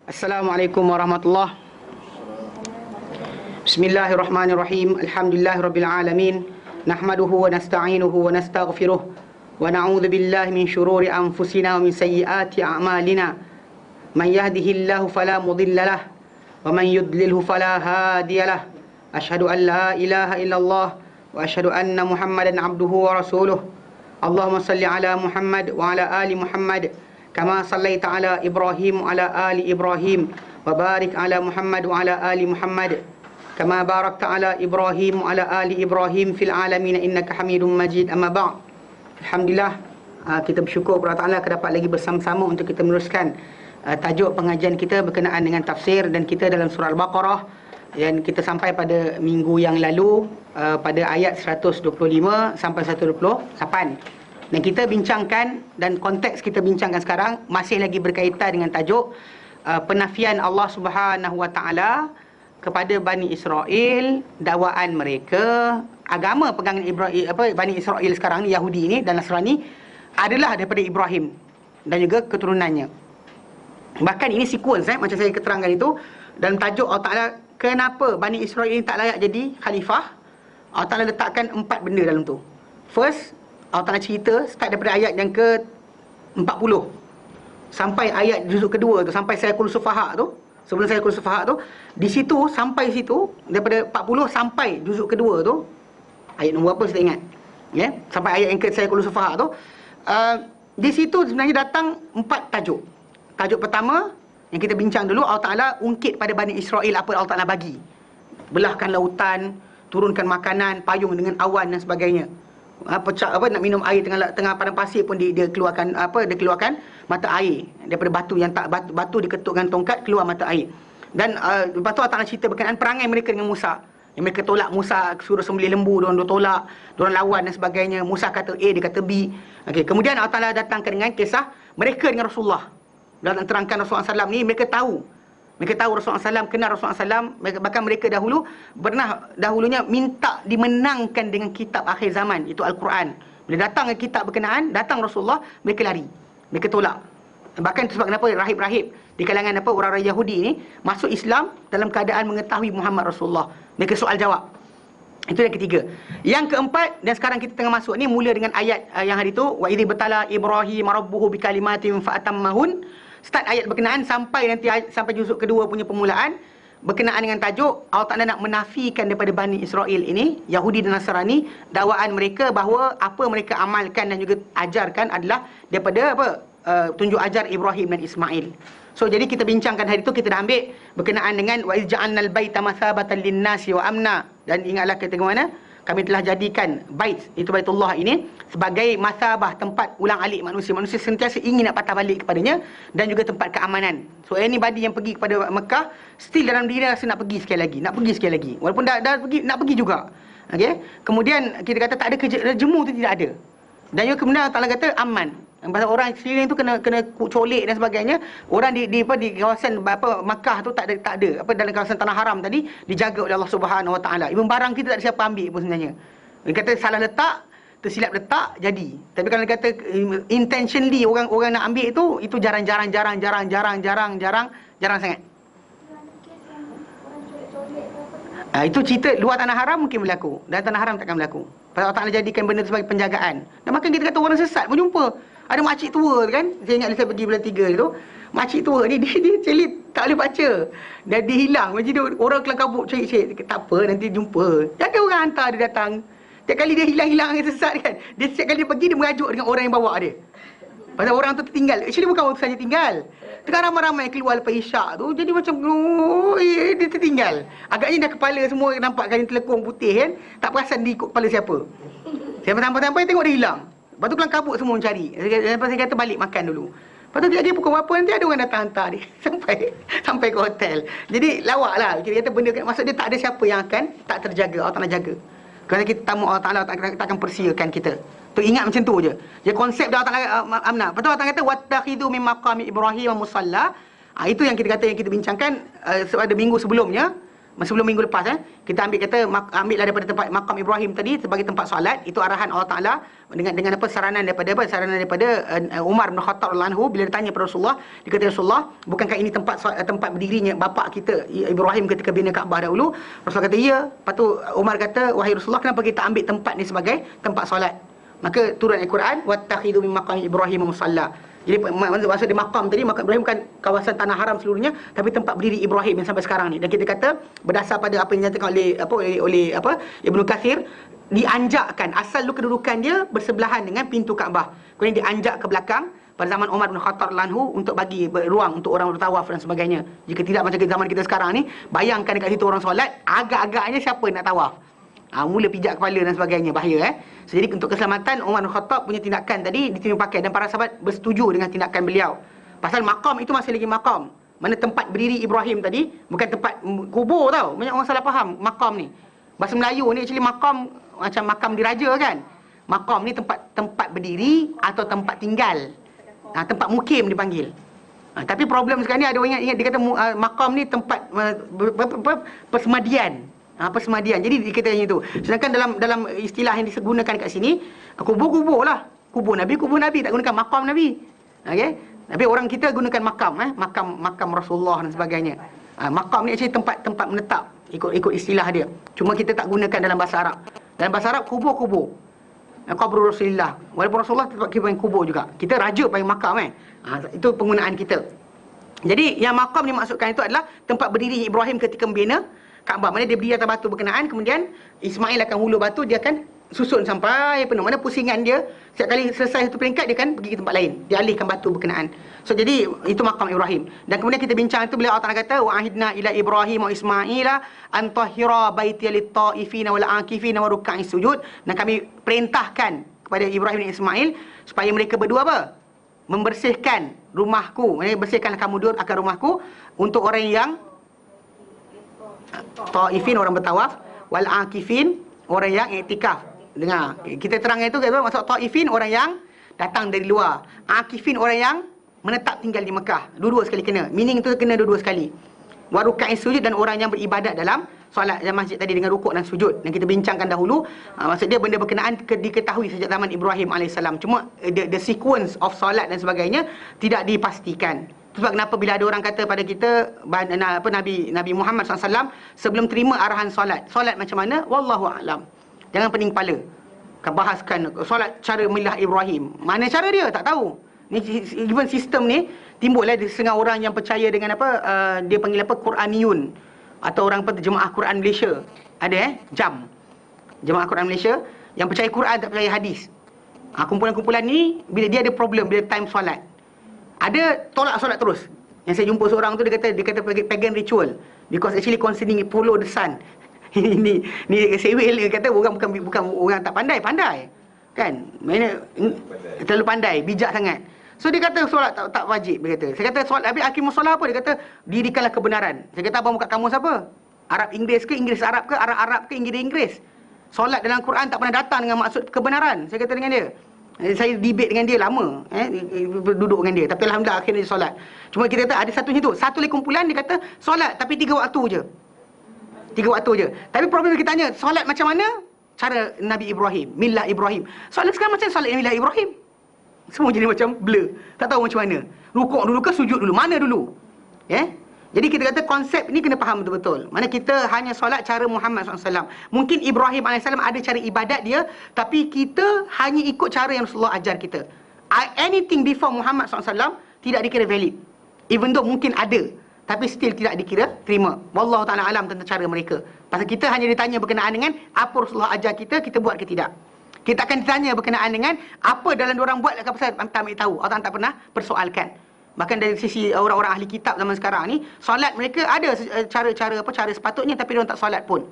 Assalamualaikum warahmatullahi. Bismillahirrahmanirrahim. Alhamdulillahirabbil alamin. Nahmaduhu wa nasta'inuhu wa nastaghfiruh wa na'udzu billahi min shururi anfusina wa min sayyiati a'malina. Man yahdihillahu fala mudilla lahu wa man yudlilhu fala hadiya lahu. Asyhadu an la ilaha illallah wa asyhadu anna Muhammadan abduhu wa rasuluh. Allahumma salli ala Muhammad wa ala ali Muhammad kama sallaita ala Ibrahim wa ala ali Ibrahim wa barik ala Muhammad wa ala ali Muhammad kama barakta ala Ibrahim wa ala ali Ibrahim fil alamin innaka Hamidum Majid. Amma ba'd. Alhamdulillah, kita bersyukur kepada Allah dapat lagi bersama-sama untuk kita meneruskan tajuk pengajian kita berkenaan dengan tafsir, dan kita dalam surah Al-Baqarah, dan kita sampai pada minggu yang lalu pada ayat 125 sampai 128. Dan kita bincangkan, dan konteks kita bincangkan sekarang masih lagi berkaitan dengan tajuk penafian Allah Subhanahu Wa Taala kepada Bani Israel, dakwaan mereka, agama pegangan Bani Israel sekarang ni, Yahudi ni dan Nasrani, adalah daripada Ibrahim dan juga keturunannya. Bahkan ini sequence macam saya keterangkan itu dalam tajuk Allah Taala, kenapa Bani Israel ini tak layak jadi khalifah. Allah Taala letakkan 4 benda dalam tu. First, Allah Ta'ala cerita start daripada ayat yang ke-40 sampai ayat juzuk kedua tu, sampai Sayaqul Sufaha tu, sebelum Sayaqul Sufaha tu, di situ, sampai situ, daripada 40 sampai juzuk kedua tu, ayat nombor apa saya ingat, ya, sampai ayat yang ke Sayaqul Sufaha tu, di situ sebenarnya datang 4 tajuk. Tajuk pertama yang kita bincang dulu, Allah Ta'ala ungkit pada Bani Israel apa Allah Ta'ala bagi. Belahkan lautan, turunkan makanan, payung dengan awan dan sebagainya. Pecah nak minum air tengah padang pasir pun dia keluarkan dia keluarkan mata air daripada batu yang tak batu diketukkan tongkat, keluar mata air. Dan lepas tu Allah Ta'ala cerita berkenaan perangai mereka dengan Musa, yang mereka tolak Musa, suruh sembelih lembu, diorang tolak, diorang lawan dan sebagainya. Musa kata A, dia kata B. Okey, kemudian Allah Ta'ala datangkan dengan kisah mereka dengan Rasulullah. Dan terangkan Rasulullah SAW ni, mereka tahu Rasulullah SAW, kenal Rasulullah SAW. Bahkan mereka dahulunya minta dimenangkan dengan kitab akhir zaman, itu Al-Quran. Bila datang kitab berkenaan, datang Rasulullah, mereka lari, mereka tolak. Bahkan itu sebab kenapa rahib-rahib di kalangan orang-orang Yahudi ni masuk Islam dalam keadaan mengetahui Muhammad Rasulullah. Mereka soal jawab. Itu yang ketiga. Yang keempat, dan sekarang kita tengah masuk ni, mula dengan ayat yang hari tu, wa idh batala Ibrahim rabbuhu bikalimatin fa'atammahun. Start ayat berkenaan sampai nanti sampai juzuk kedua punya permulaan berkenaan dengan tajuk Allah Ta'ala nak menafikan daripada Bani Israel ini, Yahudi dan Nasrani, dakwaan mereka bahawa apa mereka amalkan dan juga ajarkan adalah daripada tunjuk ajar Ibrahim dan Ismail. So jadi kita bincangkan hari itu, kita dah ambil berkenaan dengan wa iz ja'alnal baita mathabatan lin-nasi wa amna, dan ingatlah kita mana kami telah jadikan bait, itu Baitullah ini, sebagai masabah, tempat ulang alik manusia. Manusia sentiasa ingin nak patah balik kepadanya, dan juga tempat keamanan. So anybody yang pergi kepada Mekah, still dalam diri rasa nak pergi sekali lagi. Walaupun dah pergi, nak pergi juga. Okay? Kemudian kita kata tak ada kerja, jemu tu tidak ada. Dan juga kemudian Allah Ta'ala kata aman. Pasal orang sekeliling tu kena colek dan sebagainya. Orang di kawasan Makkah tu tak ada dalam kawasan tanah haram tadi dijaga oleh Allah Subhanahu Wa Taala. Even barang kita tak ada siapa ambil pun sebenarnya. Dia kata salah letak, tersilap letak, jadi. Tapi kalau dia kata intentionally orang nak ambil itu jarang sangat. Itu cerita luar tanah haram mungkin berlaku, dalam tanah haram takkan berlaku. Pasal Allah Ta'ala jadikan benda tu sebagai penjagaan. Dan makan kita kata orang sesat pun jumpa. Ada makcik tua kan, saya ingat saya pergi bulan 3 tu, makcik tua ni dia celit tak boleh baca, dan dia hilang. Macam dia orang kelang kabut cari, tak apa nanti jumpa. Jangan orang hantar dia datang. Setiap kali dia hilang yang sesat kan, dia setiap kali dia pergi, dia merajuk dengan orang yang bawa dia. Pasal orang tu tertinggal. Actually bukan orang tu saja tinggal, tengah ramai-ramai keluar lepas isyak tu, jadi macam dia tertinggal. Agaknya dah kepala semua nampak kain telekung putih kan, tak perasan dia ikut kepala siapa. Sampai tengok dia hilang. Lepas tu kelang kabut semua mencari. Lepas saya kata balik makan dulu. Lepas tu dia pukul berapa nanti ada orang datang hantar dia sampai ke hotel. Jadi lawak lah. Kita kata benda, maksud dia tak ada siapa yang akan tak terjaga. Allah Ta'ala jaga. Kalau kita tamu Allah Ta'ala tak akan persiakan kita. Tu ingat macam tu je. Dia konsep dia Allah Ta'ala amna. Lepas tu Allah Ta'ala kata wattakhidhu min maqami Ibrahim musalla. Itu yang kita kata, yang kita bincangkan pada minggu sebelumnya. sebelum minggu lepas kita ambillah daripada tempat makam Ibrahim tadi sebagai tempat solat. Itu arahan Allah Taala dengan saranan daripada Umar bin Khattab radhiyallahu anhu. Bila ditanya pada Rasulullah, dia kata, Rasulullah, bukankah ini tempat berdirinya bapa kita Ibrahim ketika bina Kaabah dahulu? Rasulullah kata ya. Lepas tu Umar kata, wahai Rasulullah, kenapa kita ambil tempat ni sebagai tempat solat? Maka turun Al-Quran, wattakhidhu min maqami Ibrahim musalla. Jadi maksud di makam tadi, makam Ibrahim bukan kawasan tanah haram seluruhnya, tapi tempat berdiri Ibrahim yang sampai sekarang ni. Dan kita kata berdasar pada apa yang dinyatakan oleh Ibnu Katsir, dianjakkan, asal kedudukan dia bersebelahan dengan pintu Kaabah. Kemudian dianjak ke belakang pada zaman Umar bin Khattab radhiyallahu anhu untuk bagi ruang untuk orang bertawaf dan sebagainya. Jika tidak macam zaman kita sekarang ni, bayangkan dekat situ orang solat, agak-agaknya siapa nak tawaf? Mula pijak kepala dan sebagainya, bahaya So, jadi untuk keselamatan, Umar bin Khattab punya tindakan tadi diterima pakai, dan para sahabat bersetuju dengan tindakan beliau. Pasal makam itu masih lagi makam. Mana tempat berdiri Ibrahim tadi bukan tempat kubur tau. Banyak orang salah faham makam ni. Bahasa Melayu ni actually makam macam makam diraja kan. Makam ni tempat berdiri atau tempat tinggal. Tempat mukim dipanggil. Tapi problem sekarang ni ada orang ingat dia kata makam ni tempat persemadian. Persemadian. Jadi kita yang itu. Sedangkan dalam istilah yang digunakan kat sini, kubur-kubur lah. Kubur Nabi, tak gunakan makam Nabi. Okey. Tapi orang kita gunakan makam Rasulullah dan sebagainya. Makam ni actually tempat menetap ikut istilah dia. Cuma kita tak gunakan dalam bahasa Arab. Dalam bahasa Arab kubur. Qabru Rasulullah. Walaupun Rasulullah tetap kita panggil kubur juga. Kita raja panggil makam itu penggunaan kita. Jadi yang makam dimaksudkan itu adalah tempat berdiri Ibrahim ketika membina Kaabah. Mana dia berdiri atas batu berkenaan, kemudian Ismail akan hulur batu, dia akan susun sampai penuh. Mana pusingan dia, setiap kali selesai satu peringkat, dia akan pergi ke tempat lain, dia alihkan batu berkenaan. So jadi itu makam Ibrahim. Dan kemudian kita bincang itu bila Allah Taala kata, wa ahidna ila Ibrahim wa Ismaila an tahhira baiti lit-taifina wal akifina wa ruk'is sujud. Dan kami perintahkan kepada Ibrahim dan Ismail supaya mereka berdua membersihkan rumahku, bersihkanlah kamu duduk akan rumahku, untuk orang yang taifin, orang bertawaf, wal akifin, orang yang iktikaf. Dengar, kita terangkan itu kan, maksud taifin orang yang datang dari luar, akifin orang yang menetap tinggal di Mekah. Dua-dua sekali kena. Meaning tu kena dua-dua sekali. Wa ruk'is sujud, dan orang yang beribadat dalam solat dan masjid tadi dengan rukuk dan sujud. Dan kita bincangkan dahulu, maksud dia benda berkenaan diketahui sejak zaman Ibrahim AS. Cuma the sequence of solat dan sebagainya tidak dipastikan. Sebab kenapa bila ada orang kata pada kita Nabi Muhammad SAW sebelum terima arahan solat macam mana? Wallahu a'lam. Jangan pening kepala. Bahaskan solat cara milah Ibrahim. Mana cara dia? Tak tahu. Ni even sistem ni timbul di setengah orang yang percaya dengan dia panggil Quraniyun, atau orang jemaah Quran Malaysia. Ada jam. Jemaah Quran Malaysia yang percaya Quran tak percaya hadis. Kumpulan-kumpulan ni bila dia ada problem bila time solat, ada tolak solat terus. Yang saya jumpa seorang tu, dia kata pagan ritual, because actually concerning follow the sun. ni sewil, dia kata orang bukan orang tak pandai kan, mana terlalu pandai, bijak sangat. So dia kata solat tak wajib. Dia kata, saya kata solat, habis hakimus solat apa? Dia kata dirikanlah kebenaran. Saya kata abang buka kamus apa? Arab Inggeris ke Inggeris Arab ke Arab Arab ke Inggeris? Solat dalam Quran tak pernah datang dengan maksud kebenaran. Saya kata dengan dia. Saya debate dengan dia lama, duduk dengan dia. Tapi alhamdulillah akhirnya dia solat. Cuma kita kata ada satu macam tu. Satu lagi kumpulan dia kata solat tapi 3 waktu je. 3 waktu je. Tapi problem kita tanya, solat macam mana? Cara Nabi Ibrahim, milah Ibrahim. Solat sekarang macam solat milah Ibrahim. Semua jadi macam blur. Tak tahu macam mana. Rukuk dulu ke sujud dulu? Mana dulu? Jadi kita kata konsep ni kena faham betul-betul. Mana kita hanya solat cara Muhammad SAW. Mungkin Ibrahim AS ada cara ibadat dia, tapi kita hanya ikut cara yang Rasulullah ajar kita. Anything before Muhammad SAW tidak dikira valid. Even though mungkin ada, tapi still tidak dikira terima. Wallahu ta'ala alam tentang cara mereka. Pasal kita hanya ditanya berkenaan dengan apa Rasulullah ajar kita buat ke tidak. Kita akan ditanya berkenaan dengan apa dalam diorang buat, pasal tak ambil tahu. Orang tak pernah persoalkan. Bahkan dari sisi orang-orang ahli kitab zaman sekarang ni, solat mereka ada cara sepatutnya, tapi diorang tak solat pun.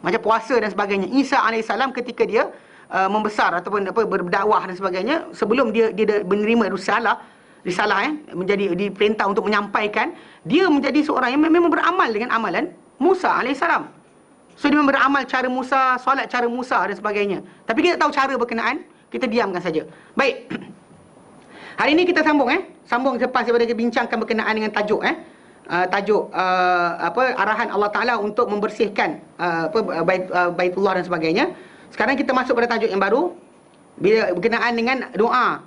Macam puasa dan sebagainya. Isa AS ketika dia membesar ataupun berdakwah dan sebagainya, sebelum dia menerima risalah menjadi diperintah untuk menyampaikan, dia menjadi seorang yang memang beramal dengan amalan Musa AS. So dia memang beramal cara Musa, solat cara Musa dan sebagainya. Tapi kita tahu cara berkenaan, kita diamkan saja. Baik. Hari ini kita sambung sambung selepas daripada kita bincangkan berkenaan dengan tajuk tajuk arahan Allah Taala untuk membersihkan Baitullah dan sebagainya. Sekarang kita masuk pada tajuk yang baru, bila berkenaan dengan doa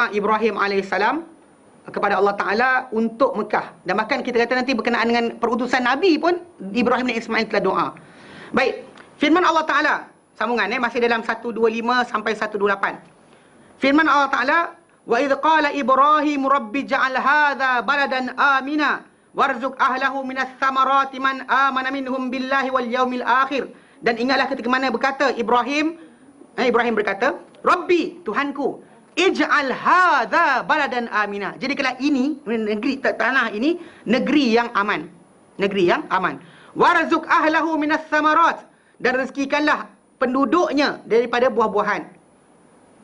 Ibrahim alaihissalam kepada Allah Taala untuk Mekah. Dan bahkan kita kata nanti berkenaan dengan perutusan Nabi pun Ibrahim dan Ismail telah doa. Baik, firman Allah Taala sambungan masih dalam 125 sampai 128. Firman Allah Taala, wa idz qala Ibrahim rabbi ja'al hadza baladan amina warzuq ahlahu minas samarati man amana minhum billahi wal yaumil akhir. Dan ingatlah ketika mana berkata Ibrahim berkata, Rabbi, Tuhanku, ij'al hadza baladan amina. Jadikanlah ini negeri, tanah ini negeri yang aman. Negeri yang aman. Warzuq ahlahu minas samarat, dan rezekikanlah penduduknya daripada buah-buahan.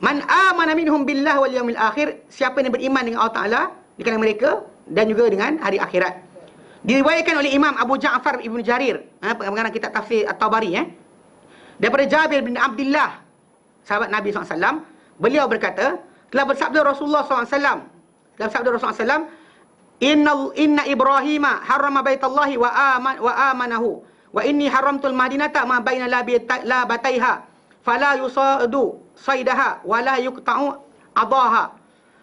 Man amana minhum billahi wal yaumil akhir, siapa yang beriman dengan Allah Taala di kalangan mereka dan juga dengan hari akhirat. Diriwayatkan oleh Imam Abu Ja'far Ibn Jarir, pengarang kitab tafsir At-Tabari, daripada Jabir bin Abdullah, sahabat Nabi SAW, beliau berkata, telah bersabda Rasulullah SAW, Inna Ibrahima harrama baitallahi wa amanahu wa inni haramtul madinata ma baina labataiha fala yusadu saidaha wa la yuqta'u adaha.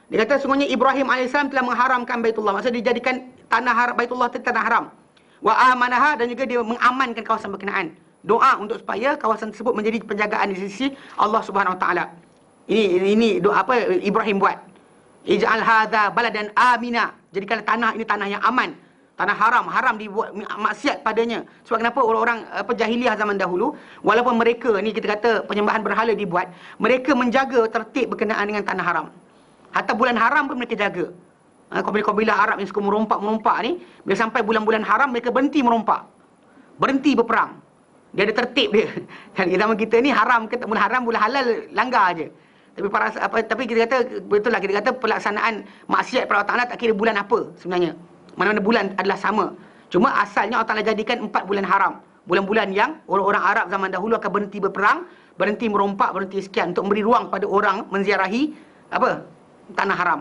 Dia kata sungguhnya Ibrahim AS telah mengharamkan Baitullah. Maksudnya dijadikan Baitullah itu tanah haram. Wa amanaha, dan juga dia mengamankan kawasan berkenaan. Doa untuk supaya kawasan tersebut menjadi penjagaan di sisi Allah Subhanahu Wa Taala. Ini doa Ibrahim buat. Ij'al hadza baladan amina. Jadikanlah tanah ini tanah yang aman. Tanah haram dibuat maksiat padanya. Sebab kenapa orang-orang jahiliah zaman dahulu, walaupun mereka ni kita kata penyembahan berhala dibuat, mereka menjaga tertib berkenaan dengan tanah haram. Hatta bulan haram pun mereka jaga. Kabilah-kabilah Arab yang suka merompak ni, bila sampai bulan-bulan haram mereka berhenti merompak. Berhenti berperang. Dia ada tertib dia. Dan zaman kita ni haram, bulan haram, bulan halal langgar aje. Tapi kita kata betul lah, kita kata pelaksanaan maksiat pada Allah Taala tak kira bulan apa sebenarnya. Mana-mana bulan adalah sama. Cuma asalnya Allah Taala jadikan 4 bulan haram. Bulan-bulan yang orang-orang Arab zaman dahulu akan berhenti berperang, berhenti merompak, berhenti sekian untuk memberi ruang pada orang menziarahi tanah haram,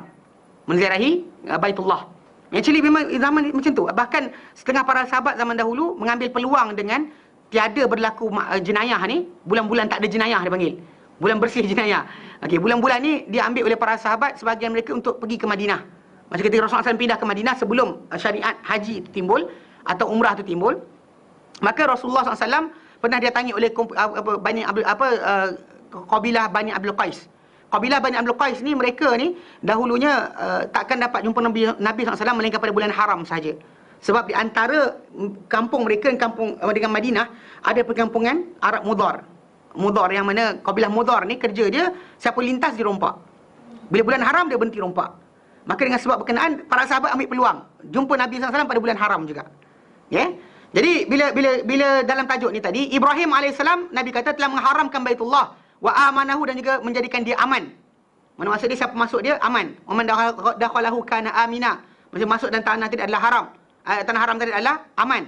menziarahi Baitullah. Actually memang zaman macam tu. Bahkan setengah para sahabat zaman dahulu mengambil peluang dengan tiada berlaku jenayah ni, bulan-bulan tak ada jenayah dia panggil. Bulan bersih jenayah. Okey, bulan-bulan ni diambil oleh para sahabat sebahagian mereka untuk pergi ke Madinah. Macam ketika Rasulullah SAW pindah ke Madinah sebelum syariat haji itu timbul atau umrah itu timbul, maka Rasulullah SAW pernah didatangi oleh kabilah Bani Abdul Qais. Kabilah Bani Abdul Qais ni, mereka ni dahulunya takkan dapat jumpa Nabi SAW melainkan pada bulan haram saja. Sebab di antara kampung mereka dengan Madinah ada perkampungan Arab Mudar. Mudar yang mana kabilah Mudar ni kerja dia siapa lintas dia rompak. Bila bulan haram dia berhenti rompak. Maka dengan sebab berkenaan para sahabat ambil peluang jumpa Nabi SAW pada bulan haram juga. Ya. Jadi bila dalam tajuk ni tadi Ibrahim alaihissalam Nabi kata telah mengharamkan Baitullah wa amanahu, dan juga menjadikan dia aman. Mana maksud dia siapa masuk dia aman. Wa man dakhalahu kana amina. Maksud masuk dan tanah tadi adalah haram. Tanah haram tadi adalah aman.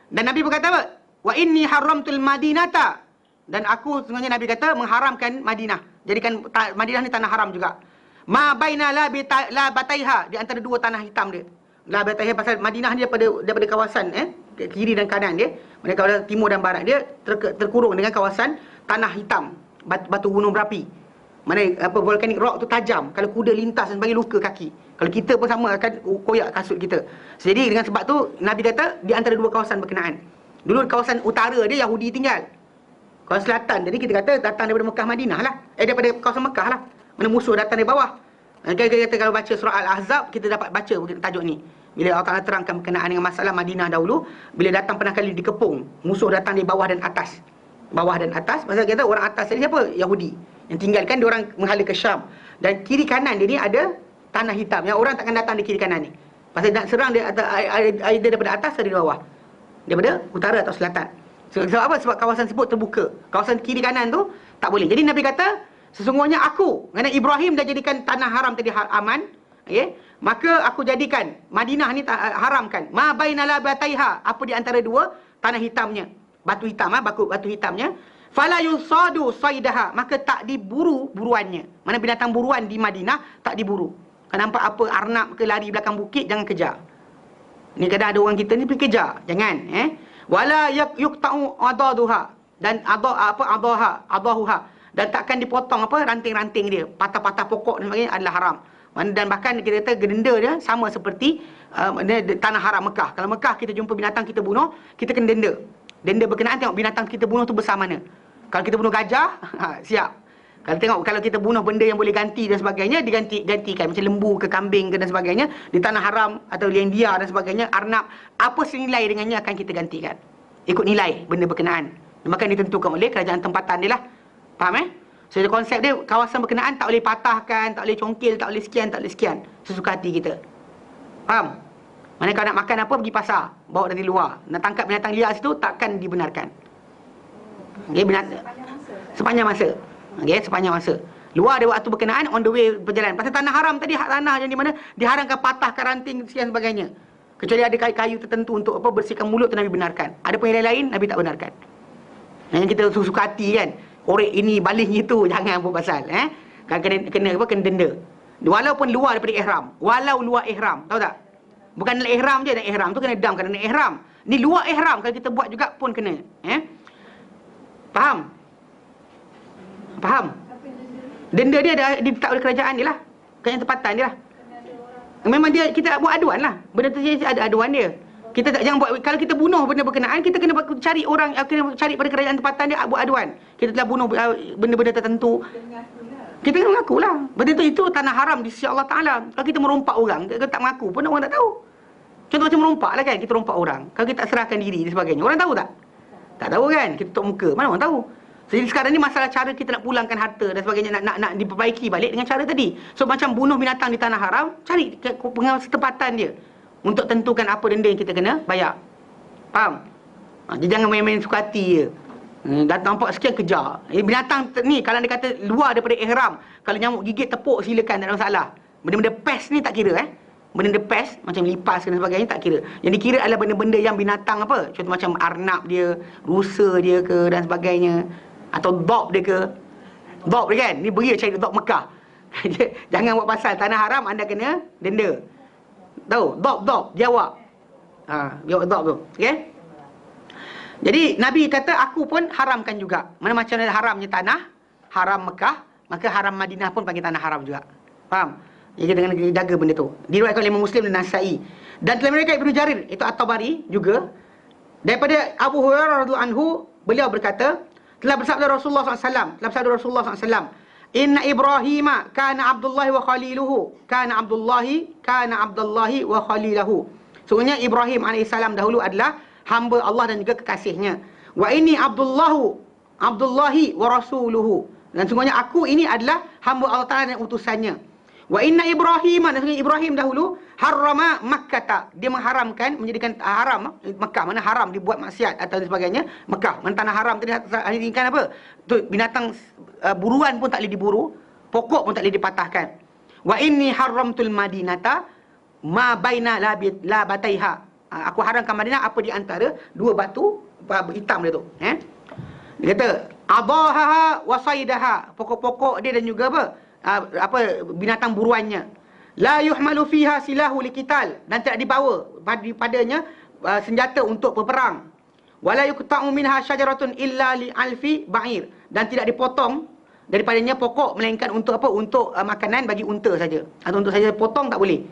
Dan Nabi berkata apa? Wa inni haramtul madinata. Dan aku sebenarnya Nabi kata mengharamkan Madinah. Jadikan Madinah ni tanah haram juga. Ma baina la bataiha, di antara dua tanah hitam dia. La bataiha pasal Madinah ni daripada kawasan kiri dan kanan dia, mereka kawasan timur dan barat dia terkurung dengan kawasan tanah hitam, batu gunung berapi. Mana volcanic rock tu tajam, kalau kuda lintas dan bagi luka kaki. Kalau kita pun sama akan koyak kasut kita. Jadi dengan sebab tu Nabi kata di antara dua kawasan berkenaan. Dulu kawasan utara dia Yahudi tinggal. Kawasan selatan jadi kita kata datang daripada Mekah Madinah lah. Daripada kawasan Mekah lah. Mana musuh datang dari bawah. Kita kata kalau baca surah Al-Ahzab kita dapat baca tajuk ni. Bila Allah Ta'ala terangkan berkenaan dengan masalah Madinah dahulu, bila datang pernah kali dikepung, musuh datang dari bawah dan atas. Bawah dan atas, pasal kita orang atas tadi siapa? Yahudi. Yang tinggalkan dia orang menghala ke Syam. Dan kiri kanan dia ni ada tanah hitam. Yang orang takkan datang di kiri kanan ni. Pasal nak serang dia ada daripada atas atau dari bawah. Daripada utara atau selatan. Sebab apa? Sebab kawasan tersebut terbuka. Kawasan kiri kanan tu tak boleh. Jadi Nabi kata, sesungguhnya aku, kerana Ibrahim dah jadikan tanah haram tadi aman, maka aku jadikan Madinah ni haramkan. Ma bainala bataiha, apa di antara dua tanah hitamnya, batu hitam, batu hitamnya. Fala yusadu saidaha, maka tak diburu buruannya. Mana binatang buruan di Madinah tak diburu. Kalau nampak apa arnab ke lari belakang bukit, jangan kejar. Ni kadang ada orang kita ni pergi kejar. Jangan. Wala yuqta'u adaduha. Dan adahuha. Dan takkan dipotong ranting-ranting dia. Patah-patah pokok dan sebagainya adalah haram. Dan bahkan kita kata denda dia sama seperti tanah haram Mekah. Kalau Mekah kita jumpa binatang kita bunuh, kita kena denda. Denda berkenaan tengok binatang kita bunuh tu besar mana. Kalau kita bunuh gajah, siap. Kalau kita bunuh benda yang boleh ganti dan sebagainya, digantikan. Macam lembu ke kambing ke dan sebagainya. Di tanah haram atau liang dia dan sebagainya, arnab. Apa senilai dengannya akan kita gantikan. Ikut nilai benda berkenaan. Maka ditentukan oleh kerajaan tempatan dia lah. Faham So konsep dia, kawasan berkenaan tak boleh patahkan, tak boleh congkil, tak boleh sekian. Sesuka hati kita. Faham? Mana kalau nak makan apa, pergi pasar. Bawa dari luar. Nak tangkap binatang liar situ, takkan dibenarkan. Okay, sepanjang masa. Okay, sepanjang masa. Luar ada waktu berkenaan, on the way berjalan. Pasal tanah haram tadi, hak tanah yang di mana diharamkan patahkan ranting sekian sebagainya. Kecuali ada kayu-kayu tertentu untuk bersihkan mulut tu Nabi benarkan. Ada pun yang lain Nabi tak benarkan. Yang kita suka hati kan. Korek ini, baling itu, jangan pun pasal. Kan kena denda. Walaupun luar daripada ihram. Walau luar ihram, tahu tak? Bukan dalam ihram je, dalam ihram tu kena dam kerana ihram. Ni luar ihram, kalau kita buat juga pun kena. Faham? Denda dia dah ditetap oleh kerajaan dia lah. Kerajaan tempatan dia lah. Memang dia, kita buat aduan lah. Benda tu ada aduan dia. Kita tak, jangan buat, kalau kita bunuh benda berkenaan, kita kena cari orang, kena cari pada kerajaan tempatan dia buat aduan. Kita telah bunuh benda-benda tertentu. Kita kena mengaku lah. Benda itu tanah haram di sisi Allah Ta'ala. Kalau kita merompak orang, kita tak mengaku pun orang tak tahu. Contoh macam merompak lah kan, kita rompak orang. Kalau kita tak serahkan diri dan sebagainya, orang tahu tak? Tak tahu kan, kita tutup muka, mana orang tahu? Jadi sekarang ni masalah cara kita nak pulangkan harta dan sebagainya, nak diperbaiki balik dengan cara tadi. So macam bunuh binatang di tanah haram, cari pengawas setempatan dia untuk tentukan apa denda yang kita kena bayar. Faham? Dia jangan main-main suka hati je. Dah nampak sekian kejar. Binatang ni kalau dia kata luar daripada ihram, kalau nyamuk gigit tepuk silakan, tak ada masalah. Benda-benda pest ni tak kira benda-benda pest macam lipas dan sebagainya tak kira. Yang dikira adalah benda-benda yang binatang apa? Contoh macam arnab dia, rusa dia ke dan sebagainya. Atau dog dia ke. Dog dia kan, ni beri cari dog Mekah. Jangan buat pasal tanah haram, anda kena denda. Tahu? Dog, jawab. Jawab dog tu. Okay? Jadi Nabi kata aku pun haramkan juga. Mana macam haramnya tanah, haram Mekah, maka haram Madinah pun panggil tanah haram juga. Faham? Jadi dengan jaga benda tu. Diriwayatkan oleh Imam Muslim dan Nasa'i. Dan dalam mereka Ibnu Jarir, itu At-Tabari juga. Daripada Abu Hurairah radhiyallahu anhu, beliau berkata, telah bersabda Rasulullah SAW, Inna Ibrahim kana Abdullahi wa khaliluhu. Kana Abdullahi wa khalilahu. Sungguhnya Ibrahim AS dahulu adalah hamba Allah dan juga kekasihnya. Wa inni Abdullahi wa rasuluhu. Dan sungguhnya aku ini adalah hamba Allah Ta'ala dan utusannya. Wa inna Ibrahim, dan sungguhnya Ibrahim dahulu harrama Makkah. Dia mengharamkan, menjadikan haram Mekah. Mana haram dibuat maksiat atau sebagainya. Mekah, mana tanah haram tadi hadirkan apa? Tu binatang buruan pun tak boleh diburu, pokok pun tak boleh dipatahkan. Wa inni haramtul Madinata ma baina la bataiha. Aku haramkan Madinah apa di antara dua batu hitam dia tu. Dia kata adaha wa saidaha, pokok-pokok dia dan juga apa binatang buruannya. La yuhmalu fiha silahu liqital, dan tidak dibawa padanya senjata untuk berperang. Wala yuqta'u minha syajaratun illa li alfi ba'ir, dan tidak dipotong daripadanya pokok melainkan untuk apa? Untuk makanan bagi unta saja. Atau untuk saja potong tak boleh.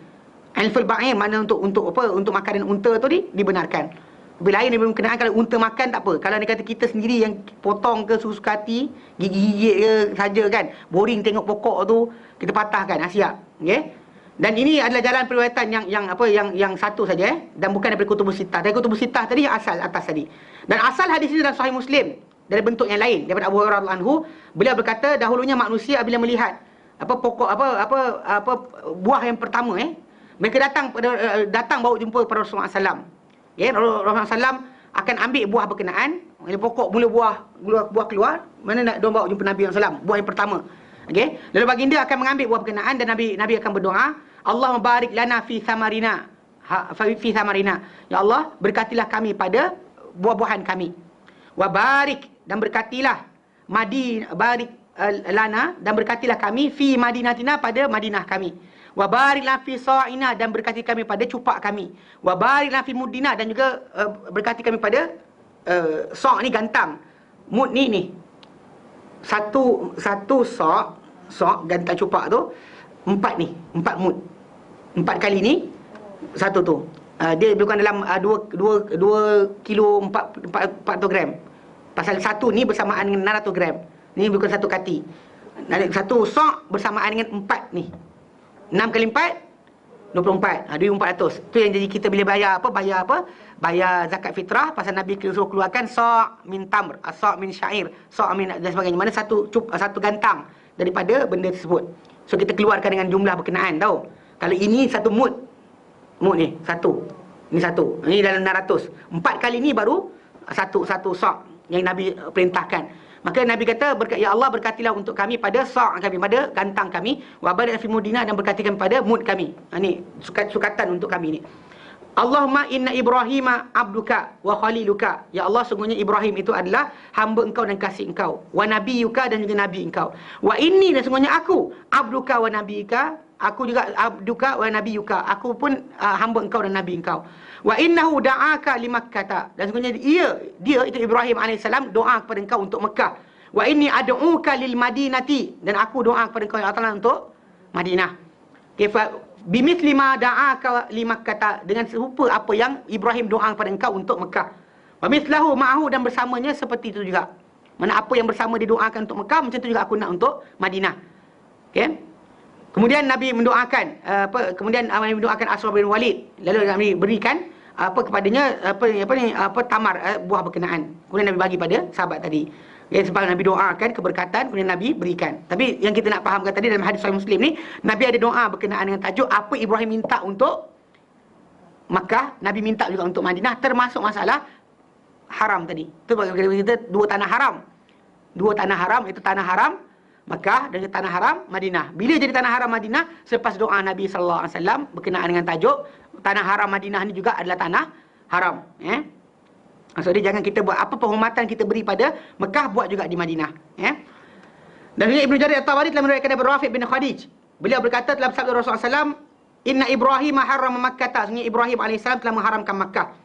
Alful ba'ir mana untuk apa? Untuk makanan unta tu dibenarkan. Lebih lain dia berkenaan kalau unta makan tak apa. Kalau dia kata kita sendiri yang potong ke suka hati, gigit-gigit ke saja kan, boring tengok pokok tu, kita patahkan, siap. Okey. Dan ini adalah jalan periwayatan yang satu saja dan bukan daripada Kutubus Sittah. Dari Kutubus Sittah tadi yang asal atas tadi. Dan asal hadis ini dalam Sahih Muslim dari bentuk yang lain daripada Abu Hurairah radhiyallahu anhu, beliau berkata dahulunya manusia bila melihat pokok buah yang pertama mereka datang bawa jumpa pada Rasulullah SAW. Rasulullah SAW akan ambil buah berkenaan. Pokok mula buah keluar, mana nak dia bawa jumpa Nabi SAW, buah yang pertama. Okey, lalu baginda akan mengambil buah berkenaan dan Nabi akan berdoa, Allahumma barik lana fi thamarina. Fi thamarina. Ya Allah, berkatilah kami pada buah-buahan kami. Wa barik, dan berkatilah barik lana, dan berkatilah kami fi madinatina, pada Madinah kami. Wa barik lana fi sa'ina, dan berkati kami pada cupak kami. Wa barik lana fi mudina, dan juga berkati kami pada sa' ni gantang. Mud ni. Satu sa' gantang cupak tu 4 mud. 4 kali ni satu tu. Dia bukan dalam 2 kilo 400 gram. Pasal satu ni bersamaan dengan 600 gram. Ni bukan satu kati. Satu sa' bersamaan dengan 4 ni. 6 kali 4 24. 2,400. Tu yang jadi kita bila bayar apa? Bayar zakat fitrah, pasal Nabi suruh keluarkan sa' min tamr, sa' min syair, sa' min dan sebagainya. Mana satu gantang daripada benda tersebut. So kita keluarkan dengan jumlah berkenaan, tahu. Kalau ini satu mud ni satu. Ini satu. Ini dalam 600. 4 kali ni baru satu sa' yang Nabi perintahkan. Maka Nabi kata, ya Allah, berkatilah untuk kami pada sa' kami, pada gantang kami, wa barik fi mudina, dan berkati kami pada mud kami. Ini sukatan untuk kami ni. Allahumma inna Ibrahima abduka wa khaliluka. Ya Allah, sungguhnya Ibrahim itu adalah hamba engkau dan kasih engkau. Wa nabiyuka, dan juga nabi engkau. Wa inni, dan sungguhnya aku abduka wa nabiyuka. Aku juga abduka wa nabiyuka. Aku pun hamba engkau dan nabi engkau. Wa innahu da'aka li Makkah. Dan sungguhnya dia itu Ibrahim AS doa kepada engkau untuk Mekah. Wa inni ad'uka lil Madinati. Dan aku doa kepada engkau ya Allah untuk Madinah. Kaifa bimithli ma da'aka li Makkah, dengan serupa apa yang Ibrahim doa kepada engkau untuk Mekah. Wa mithlahu ma'ahu, dan bersamanya seperti itu juga. Mana apa yang bersama didoakan untuk Mekah, macam tu juga aku nak untuk Madinah. Okey. Kemudian Nabi mendoakan Nabi mendoakan Aswad bin Walid. Lalu Nabi berikan kepadanya tamar, buah berkenaan. Kemudian Nabi bagi pada sahabat tadi. Sebab Nabi doakan keberkatan, kemudian Nabi berikan. Tapi yang kita nak fahamkan tadi dalam hadis Sahih Muslim ni, Nabi ada doa berkenaan dengan tajuk apa Ibrahim minta untuk Makkah, Nabi minta juga untuk Madinah, termasuk masalah haram tadi. Itu kita dua tanah haram, itu tanah haram Makkah dan tanah haram Madinah. Bila jadi tanah haram Madinah, selepas doa Nabi sallallahu alaihi wasallam berkenaan dengan tajuk tanah haram Madinah ni juga adalah tanah haram, Maksudnya jangan kita buat apa penghormatan kita beri pada Mekah, buat juga di Madinah, Dan Ibnu Jarir At-Tabari telah meriwayatkan daripada Rafi' bin Khadij. Beliau berkata dalam sabda Rasulullah SAW, Inna Ibrahim harrama Makkah. Sebenarnya Ibrahim AS telah mengharamkan Makkah.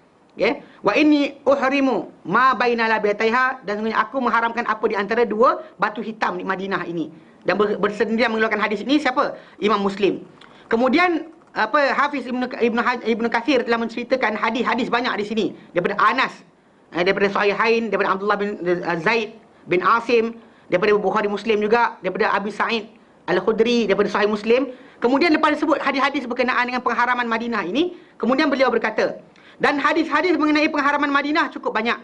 Wa inni uhrimu ma baina labataiha, dan sebenarnya aku mengharamkan apa di antara dua batu hitam di Madinah ini. Dan bersendirian mengeluarkan hadis ini siapa? Imam Muslim. Kemudian Hafiz Ibnu Katsir telah menceritakan hadis-hadis banyak di sini daripada Anas, daripada Sahihain, daripada Abdullah bin Zaid bin Asim, daripada Bukhari Muslim juga, daripada Abi Sa'id Al-Khudri, daripada Sahih Muslim. Kemudian lepas disebut hadis-hadis berkenaan dengan pengharaman Madinah ini, kemudian beliau berkata, dan hadis-hadis mengenai pengharaman Madinah cukup banyak.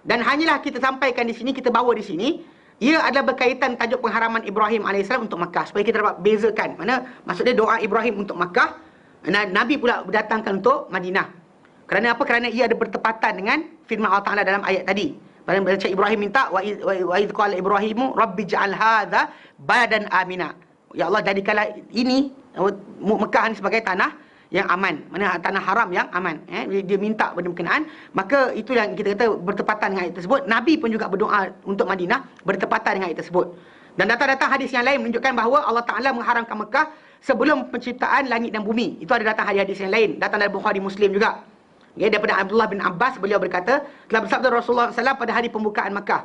Dan hanyalah kita sampaikan di sini, kita bawa di sini, ia adalah berkaitan tajuk pengharaman Ibrahim AS untuk Makkah, supaya kita dapat bezakan. Mana maksudnya doa Ibrahim untuk Makkah, Nabi pula berdatangkan untuk Madinah. Kerana apa? Kerana ia ada bertepatan dengan firman Allah Ta'ala dalam ayat tadi. Pada baca Ibrahim minta, wa idh qala Ibrahimu rabbi ja'al hadha baladan amina. Ya Allah, jadikanlah ini Mekah ni sebagai tanah yang aman, mana tanah haram yang aman. Dia minta benda berkenaan, maka itu yang kita kata bertepatan dengan ayat tersebut. Nabi pun juga berdoa untuk Madinah bertepatan dengan ayat tersebut. Dan datang-datang hadis yang lain menunjukkan bahawa Allah Ta'ala mengharamkan Mekah sebelum penciptaan langit dan bumi. Itu ada datang hadis-hadis yang lain, datang dari Bukhari Muslim juga. Daripada Abdullah bin Abbas, beliau berkata, telah bersabda Rasulullah SAW pada hari pembukaan Mekah.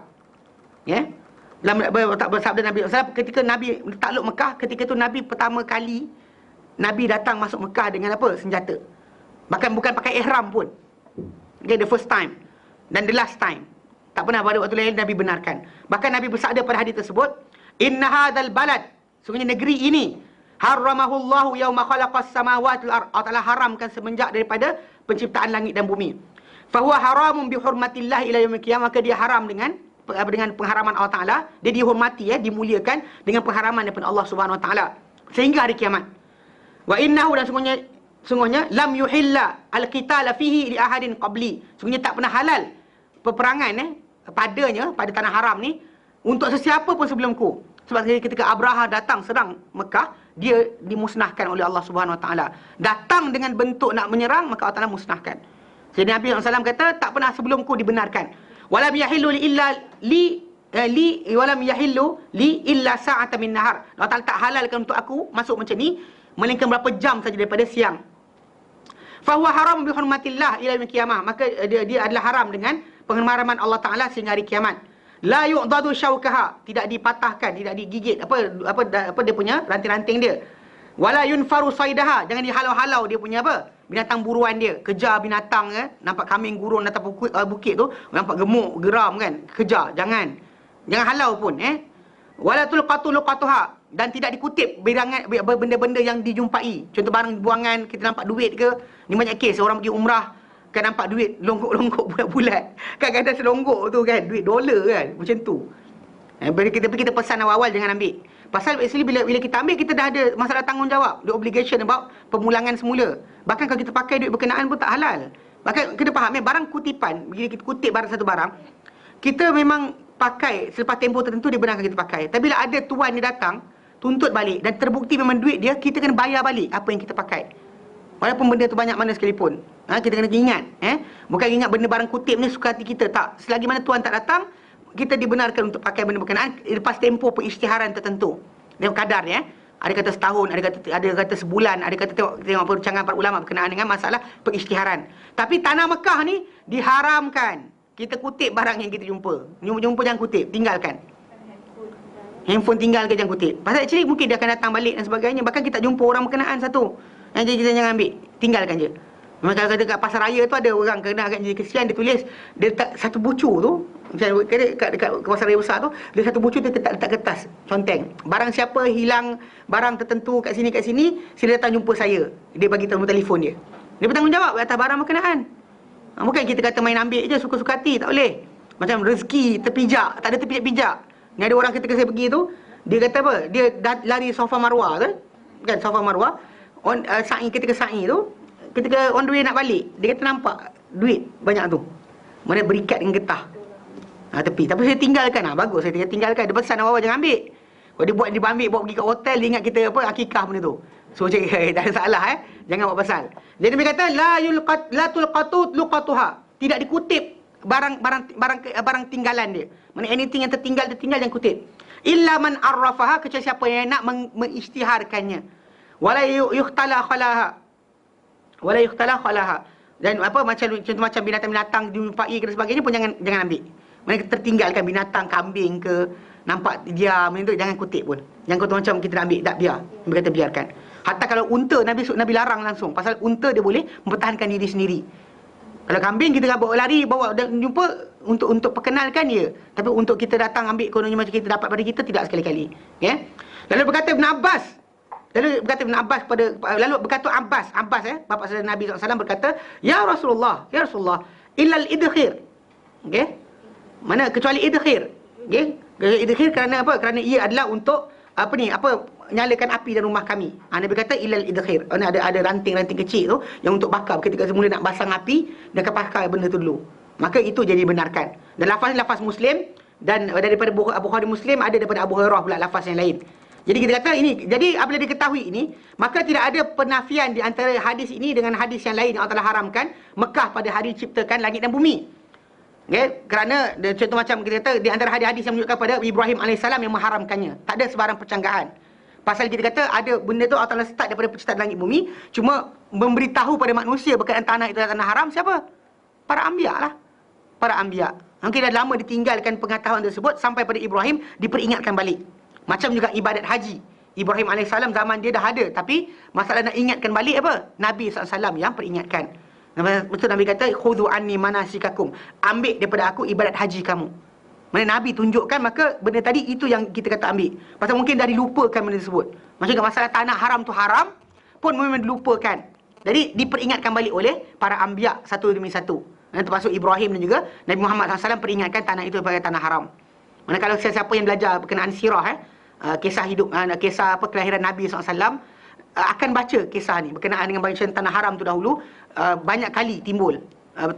Bersabda Nabi SAW ketika Nabi takluk Mekah, ketika itu Nabi pertama kali Nabi datang masuk Mekah dengan apa? Senjata. Bahkan bukan pakai ihram pun. The first time dan the last time. Tak pernah pada waktu lain Nabi benarkan. Bahkan Nabi bersabda pada hadis tersebut, Inna hadzal balad, sungguhnya negeri ini, harramahullahu yauma khalaqas samawati wal ard, Allah Ta'ala haramkan semenjak daripada penciptaan langit dan bumi. Fahuwa haramun bi hurmatillah ila yaumil qiyamah, maka dia haram dengan pengharaman Allah Ta'ala. Dia dihormati, dimuliakan dengan pengharaman daripada Allah Subhanahu Wa Ta'ala sehingga hari kiamat. Wa innahu, dan sungguhnya lam yuhilla al-qitala fihi li ahadin qabli, sungguhnya tak pernah halal peperangan pada tanah haram ni untuk sesiapa pun sebelumku. Sebab ketika Abraha datang serang Mekah, dia dimusnahkan oleh Allah Subhanahu Wa Taala. Datang dengan bentuk nak menyerang, maka Allah Taala musnahkan. Jadi Nabi SAW kata tak pernah sebelumku dibenarkan. Walam yahillu walam yahillu li illa sa'atan min nahar. Allah Taala tak halalkan untuk aku masuk macam ni melainkan berapa jam saja daripada siang. Fahuwa haram bi hurmatillah ila yaumil qiyamah, maka dia adalah haram dengan pengharaman Allah Taala sehingga hari kiamat. La yu'dadu syaukaha, tidak dipatahkan, tidak digigit apa dia punya ranting-ranting dia. Wala yunfaru saidaha, jangan dihalau-halau dia punya binatang buruan dia. Kejar binatang nampak kambing gurun atas bukit tu, nampak gemuk geram kan, kejar, jangan halau pun Wala tulqatu luqatuha, dan tidak dikutip benda-benda yang dijumpai. Contoh barang buangan, kita nampak duit ke, ni banyak kes orang pergi umrah kan nampak duit longgok-longgok bulat-bulat. Kadang-kadang selonggok tu kan, duit dolar kan, macam tu. Bila kita pesan awal-awal jangan ambil. Pasal actually bila kita ambil, kita dah ada masalah tanggungjawab, the obligation about pemulangan semula. Bahkan kalau kita pakai duit berkenaan pun tak halal. Bahkan kita faham barang kutipan, bila kita kutip satu barang, kita memang pakai selepas tempoh tertentu dia benarkan kita pakai. Tapi bila ada tuan dia datang tuntut balik dan terbukti memang duit dia, kita kena bayar balik apa yang kita pakai. Walaupun benda tu banyak mana sekalipun. Kita kena ingat bukan ingat benda barang kutip ni suka hati kita, tak. Selagi mana tuan tak datang, kita dibenarkan untuk pakai benda berkenaan lepas tempoh pengisytiharan tertentu. Tengok kadar ni ada kata setahun, ada kata sebulan, ada kata tengok perbincangan para ulama berkenaan dengan masalah pengisytiharan. Tapi tanah Mekah ni diharamkan kita kutip barang yang kita jumpa jangan kutip, tinggalkan. Handphone tinggalkan, jangan kutip. Pasal actually mungkin dia akan datang balik dan sebagainya. Bahkan kita jumpa orang berkenaan satu, yang kita jangan ambil, tinggalkan je. Memang kalau kata kat pasar raya tu ada orang kena agak jadi kesian, dia tulis, dia letak satu bucu tu, macam dekat pasar raya besar tu, dia satu bucu dia letak kertas conteng, barang siapa hilang barang tertentu kat sini, sila datang jumpa saya. Dia bagi nombor telefon dia. Dia bertanggungjawab atas barang berkenaan. Bukan kita kata main ambil je suka-suka hati, tak boleh. Macam rezeki terpijak, tak ada terpijak-pijak. Ni ada orang ketika saya pergi tu, dia kata apa? Dia lari Safa Marwah tu, kan, Safa Marwah. Sa'i, ketika sa'i tu, ketika on the way nak balik, dia kata nampak duit banyak tu. Mana berikat dengan getah tepi. Tapi saya tinggalkan. Bagus saya tinggalkan. Dia pesan awal-awal jangan ambil. Kalau dia buat, dia ambil bawa pergi kat hotel, dia ingat kita akikah benda tu. So tak ada salah jangan buat pasal. Jadi dia kata la tulqatu luqatuha, tidak dikutip barang tinggalan dia. Mana anything yang tertinggal jangan kutip. Illa man arrafaha, kecuali siapa yang nak mengisytiharkannya. Wala yuhtala khalaha. Dan macam binatang-binatang dijumpai dan sebagainya pun jangan ambil. Mana tertinggalkan binatang, kambing ke, nampak diam itu jangan kutip pun. Jangan kutip macam kita nak ambil, tak, biar. Nabi kata biarkan. Hatta kalau unta, Nabi larang langsung. Pasal unta dia boleh mempertahankan diri sendiri. Kalau kambing kita bawa lari, bawa dan jumpa untuk perkenalkan dia. Tapi untuk kita datang ambil kononnya macam kita dapat pada kita, tidak sekali-kali. Lalu berkata Ibn Abbas. Lalu berkata Abbas, bapa saudara Nabi SAW berkata, Ya Rasulullah, illal idkhir. Mana kecuali idkhir. Idkhir kerana apa? Kerana ia adalah untuk nyalakan api dalam rumah kami. Nabi kata ilal idkhir. Ada ranting-ranting kecil tu yang untuk bakar ketika semula nak basang api, dia akan pakai benda tu dulu. Maka itu jadi benarkan. Dan lafaz Muslim, dan daripada Abu Khari Muslim, ada daripada Abu Hurairah pula lafaz yang lain. Jadi kita kata ini, jadi apabila diketahui ini, maka tidak ada penafian di antara hadis ini dengan hadis yang lain yang Allah Taala haramkan Mekah pada hari ciptakan langit dan bumi. Kerana contoh macam kita kata di antara hadis-hadis yang menunjukkan pada Ibrahim AS yang mengharamkannya. Tak ada sebarang percanggahan. Pasal kita kata ada benda tu Allah Taala start daripada penciptaan langit bumi, cuma memberitahu pada manusia berkaitan tanah itu tanah haram siapa? Para anbiya lah. Para anbiya. Mungkin dah lama ditinggalkan pengetahuan tersebut sampai pada Ibrahim diperingatkan balik. Macam juga ibadat haji. Ibrahim AS zaman dia dah ada, tapi masalah nak ingatkan balik apa? Nabi SAW yang peringatkan. Betul Nabi kata khudhu anni manasikakum, ambil daripada aku ibadat haji kamu. Mana Nabi tunjukkan, maka benda tadi itu yang kita kata ambil. Pasal mungkin dah dilupakan benda tersebut. Macam masalah tanah haram tu haram pun memang dilupakan. Jadi diperingatkan balik oleh para anbiya satu demi satu. Dan termasuk Ibrahim dan juga Nabi Muhammad SAW peringatkan tanah itu sebagai tanah haram. Mana kalau siapa yang belajar berkenaan sirah kisah hidup, kisah kelahiran Nabi SAW, akan baca kisah ni berkenaan dengan bacaan tanah haram tu dahulu, banyak kali timbul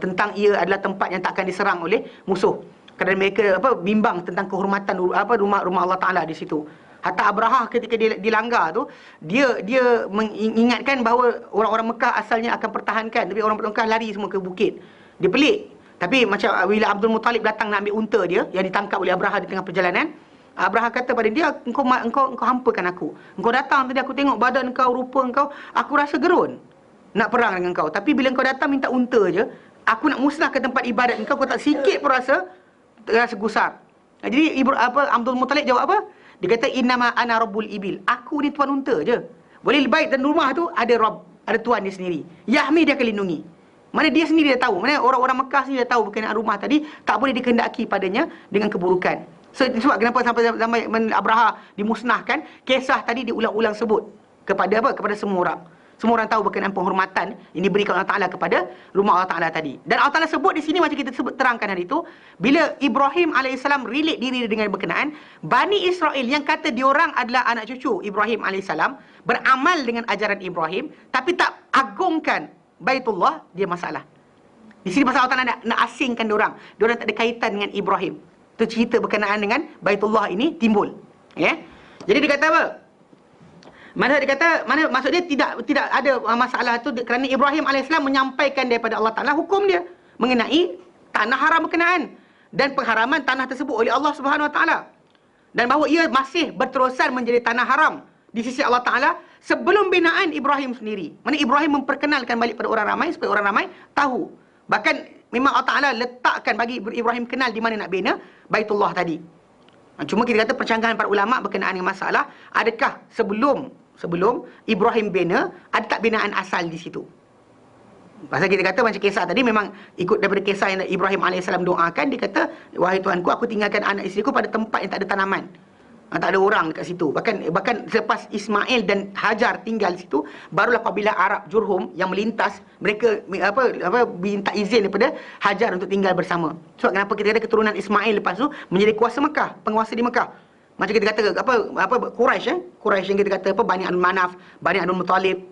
tentang ia adalah tempat yang tak akan diserang oleh musuh. Kerana mereka bimbang tentang kehormatan rumah Allah Taala di situ. Hatta Abrahah ketika dia dilanggar tu, dia mengingatkan bahawa orang-orang Mekah asalnya akan pertahankan, tapi orang Mekah lari semua ke bukit. Dia pelik. Tapi macam bila Abdul Muttalib datang nak ambil unta dia yang ditangkap oleh Abrahah di tengah perjalanan, Abraha kata pada dia, engkau hampakan aku. Engkau datang tadi, aku tengok badan engkau, rupa engkau, aku rasa gerun nak perang dengan engkau. Tapi bila engkau datang minta unta je, aku nak musnah ke tempat ibadat engkau tak sikit pun rasa gusar. Jadi Abdul Muttalib jawab apa? Dia kata, innama ana rabbul ibil. Aku ni tuan unta je. Boleh baik dan rumah tu ada Rabb, ada tuan dia sendiri. Yahmi dia akan lindungi. Mana dia sendiri dah tahu. Mana orang-orang Mekah sendiri dah tahu berkenaan rumah tadi tak boleh dikehendaki padanya dengan keburukan. Sebab kenapa sampai Abraha dimusnahkan, kisah tadi diulang-ulang sebut kepada apa? Kepada semua orang. Semua orang tahu berkenaan penghormatan yang diberikan Allah Ta'ala kepada rumah Allah Ta'ala tadi. Dan Allah Ta'ala sebut di sini macam kita terangkan hari itu, bila Ibrahim AS relate diri dengan berkenaan, Bani Israel yang kata diorang adalah anak cucu Ibrahim AS, beramal dengan ajaran Ibrahim, tapi tak agungkan Baitullah, dia masalah. Di sini pasal Allah Ta'ala nak asingkan diorang. Diorang tak ada kaitan dengan Ibrahim. Itu cerita berkenaan dengan Baitullah ini timbul. Ya? Jadi dia kata apa? Maksud dia tidak ada masalah tu kerana Ibrahim AS menyampaikan daripada Allah Ta'ala hukum dia mengenai tanah haram berkenaan dan pengharaman tanah tersebut oleh Allah Subhanahu Wa Ta'ala, dan bahawa ia masih berterusan menjadi tanah haram di sisi Allah Ta'ala sebelum binaan Ibrahim sendiri. Mana Ibrahim memperkenalkan balik pada orang ramai supaya orang ramai tahu. Bahkan memang Allah Ta'ala letakkan bagi Ibrahim kenal di mana nak bina Baitullah tadi. Cuma kita kata percanggahan para ulama berkenaan dengan masalah, adakah sebelum Ibrahim bina, ada tak binaan asal di situ? Pasal kita kata macam kisah tadi memang ikut daripada kisah yang Ibrahim AS doakan. Dia kata, wahai Tuhanku, aku tinggalkan anak isteriku pada tempat yang tak ada tanaman, tak ada orang dekat situ. Bahkan selepas Ismail dan Hajar tinggal di situ, barulah kabilah Arab Jurhum yang melintas, mereka minta izin daripada Hajar untuk tinggal bersama. Sebab kenapa kita kata keturunan Ismail lepas tu menjadi kuasa Mekah, penguasa di Mekah. Macam kita kata Quraisy Quraisy yang kita kata Bani Abdul Manaf, Bani Abdul Muttalib,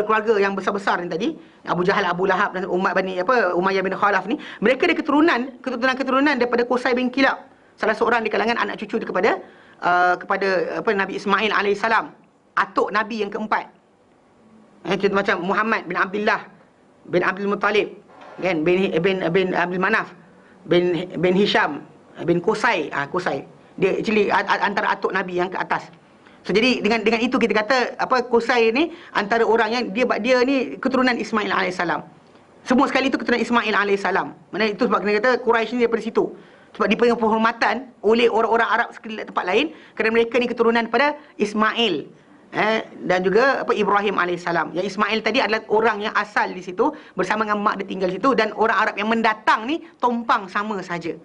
keluarga yang besar-besar ni tadi, Abu Jahal, Abu Lahab dan Umayyah bin Khalaf ni, mereka ada keturunan daripada Qusay bin Kilab, salah seorang di kalangan anak cucu kepada Nabi Ismail alaihissalam, atuk Nabi yang keempat. Contoh macam Muhammad bin Abdullah bin Abdul Muttalib, kan, bin Abdul Manaf bin Hisham bin Qusay. Dia actually antara atuk Nabi yang ke atas. So jadi dengan itu kita kata Qusay ni antara orang yang dia ni keturunan Ismail alaihissalam. Semua sekali itu keturunan Ismail alaihissalam. Mana itu sebab kita kata Quraisy ni daripada situ. Sebab diberi penghormatan oleh orang-orang Arab sekeliling tempat lain kerana mereka ni keturunan pada Ismail dan juga Ibrahim alaihissalam. Yang Ismail tadi adalah orang yang asal di situ bersama dengan mak dia tinggal di situ, dan orang Arab yang mendatang ni tumpang sama saja.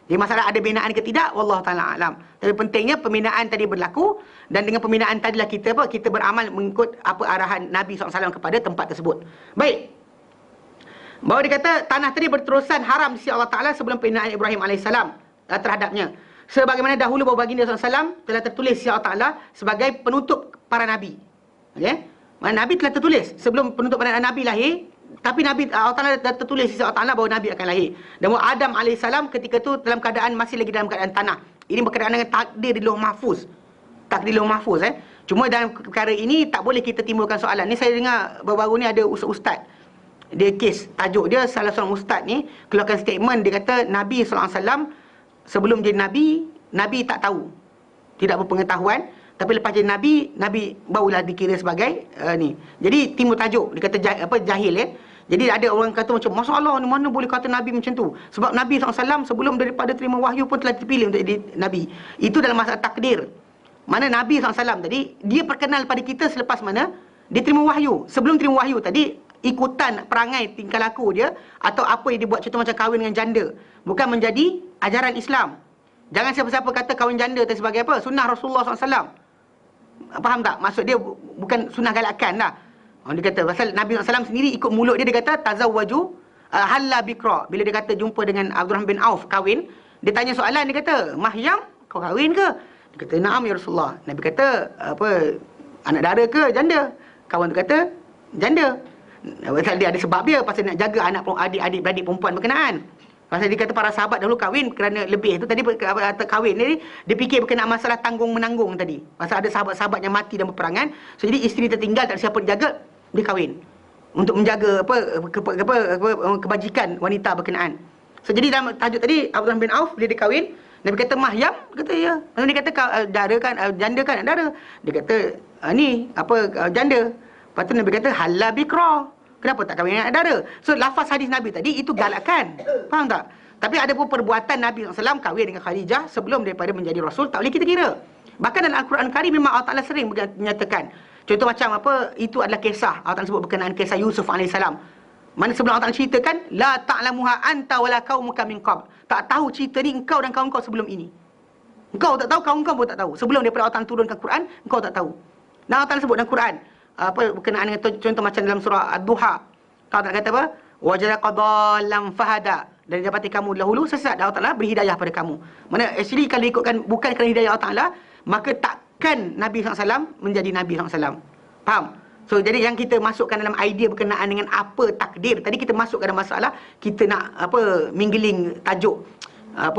Jadi masalah ada binaan ke tidak, wallahu taala alam. Tapi pentingnya pembinaan tadi berlaku, dan dengan pembinaan tadilah kita beramal mengikut apa arahan Nabi SAW kepada tempat tersebut. Baik. Bahawa dia kata tanah tadi berterusan haram di sisi Allah Taala sebelum pembinaan Ibrahim AS terhadapnya. Sebagaimana dahulu bahawa baginda SAW telah tertulis di sisi Allah Taala sebagai penutup para nabi. Okey? Mana nabi telah tertulis sebelum penutup para nabi lahir. Tapi Nabi Allah Ta'ala dah tertulis sisi Allah Ta'ala bahawa Nabi akan lahir. Dan Adam AS ketika tu dalam keadaan masih lagi dalam keadaan tanah. Ini berkaitan dengan takdir di Lauh Mahfuz. Takdir Lauh Mahfuz. Cuma dalam perkara ini tak boleh kita timbulkan soalan. Ni saya dengar baru-baru ni ada ustaz. Dia kes, tajuk dia salah seorang ustaz ni keluarkan statement. Dia kata Nabi SAW sebelum jadi Nabi tak tahu. Tidak berpengetahuan. Tapi lepas jadi Nabi barulah dikira sebagai ni. Jadi timbul tajuk, dia kata jahil ya. Jadi ada orang kata macam, masalah ni mana boleh kata Nabi macam tu. Sebab Nabi SAW sebelum daripada terima wahyu pun telah dipilih untuk jadi Nabi. Itu dalam masalah takdir. Mana Nabi SAW tadi, dia perkenal pada kita selepas mana dia terima wahyu. Sebelum terima wahyu tadi, ikutan perangai tingkah laku dia atau apa yang dia buat, contoh macam kahwin dengan janda, bukan menjadi ajaran Islam. Jangan siapa-siapa kata kahwin janda itu sebagai apa? Sunnah Rasulullah SAW. Faham tak? Maksud dia bukan sunnah galakan lah. Dia kata pasal Nabi SAW sendiri ikut mulut dia kata tazawwaju halla bikra. Bila dia kata jumpa dengan Abdurrahman bin Auf kahwin, dia tanya soalan, dia kata, "Mahyam, kau kahwin ke?" Dia kata, "Na'am ya Rasulullah." Nabi kata, "Anak dara ke janda?" Kawan tu kata, "Janda." Pasal dia ada sebab dia, pasal nak jaga adik-beradik perempuan berkenaan. Pasal dia kata para sahabat dahulu kahwin kerana lebih tu tadi kahwin ni dia fikir berkenaan masalah tanggung-menanggung tadi. Pasal ada sahabat-sahabat yang mati dalam peperangan. So jadi isteri tertinggal tak ada siapa jaga, dia kahwin untuk menjaga kebajikan wanita berkenaan. So jadi dalam tajuk tadi Abdurrahman bin Auf bila dia kahwin, Nabi kata Mahyam, kata ya. Lepas dia kata dara kan, janda kan dara. Dia kata janda. Lepas tu Nabi kata halal bikra. Kenapa tak kahwin dengan dara? So lafaz hadis Nabi tadi itu galakan. Faham tak? Tapi ada pun perbuatan Nabi SAW kahwin dengan Khadijah sebelum daripada menjadi Rasul, tak boleh kita kira. Bahkan dalam Al-Quran Karim memang Allah Ta'ala sering menyatakan. Contoh macam itu adalah kisah. Allah Ta'ala sebut berkenaan kisah Yusuf AS. Mana sebelum Allah Ta'ala ceritakan, la ta'lamuha anta wala qaumuka min qabl. Tak tahu cerita ni engkau dan kaum kau sebelum ini. Engkau tak tahu, kaum kau pun tak tahu. Sebelum daripada Allah Ta'ala turunkan Quran, engkau tak tahu. Dan Allah Ta'ala sebut dalam Quran, berkenaan dengan contoh macam dalam surah Ad-Duha. Allah Ta'ala kata apa? Wajadaka dhallan fahada. Dan dapati kamu dahulu sesat, Allah Ta'ala beri hidayah pada kamu. Mana actually kalau ikutkan bukan kerana hidayah Allah Ta'ala, maka takkan Nabi SAW menjadi Nabi SAW. Faham? So jadi yang kita masukkan dalam idea berkenaan dengan apa takdir. Tadi kita masukkan dalam masalah kita nak mingling tajuk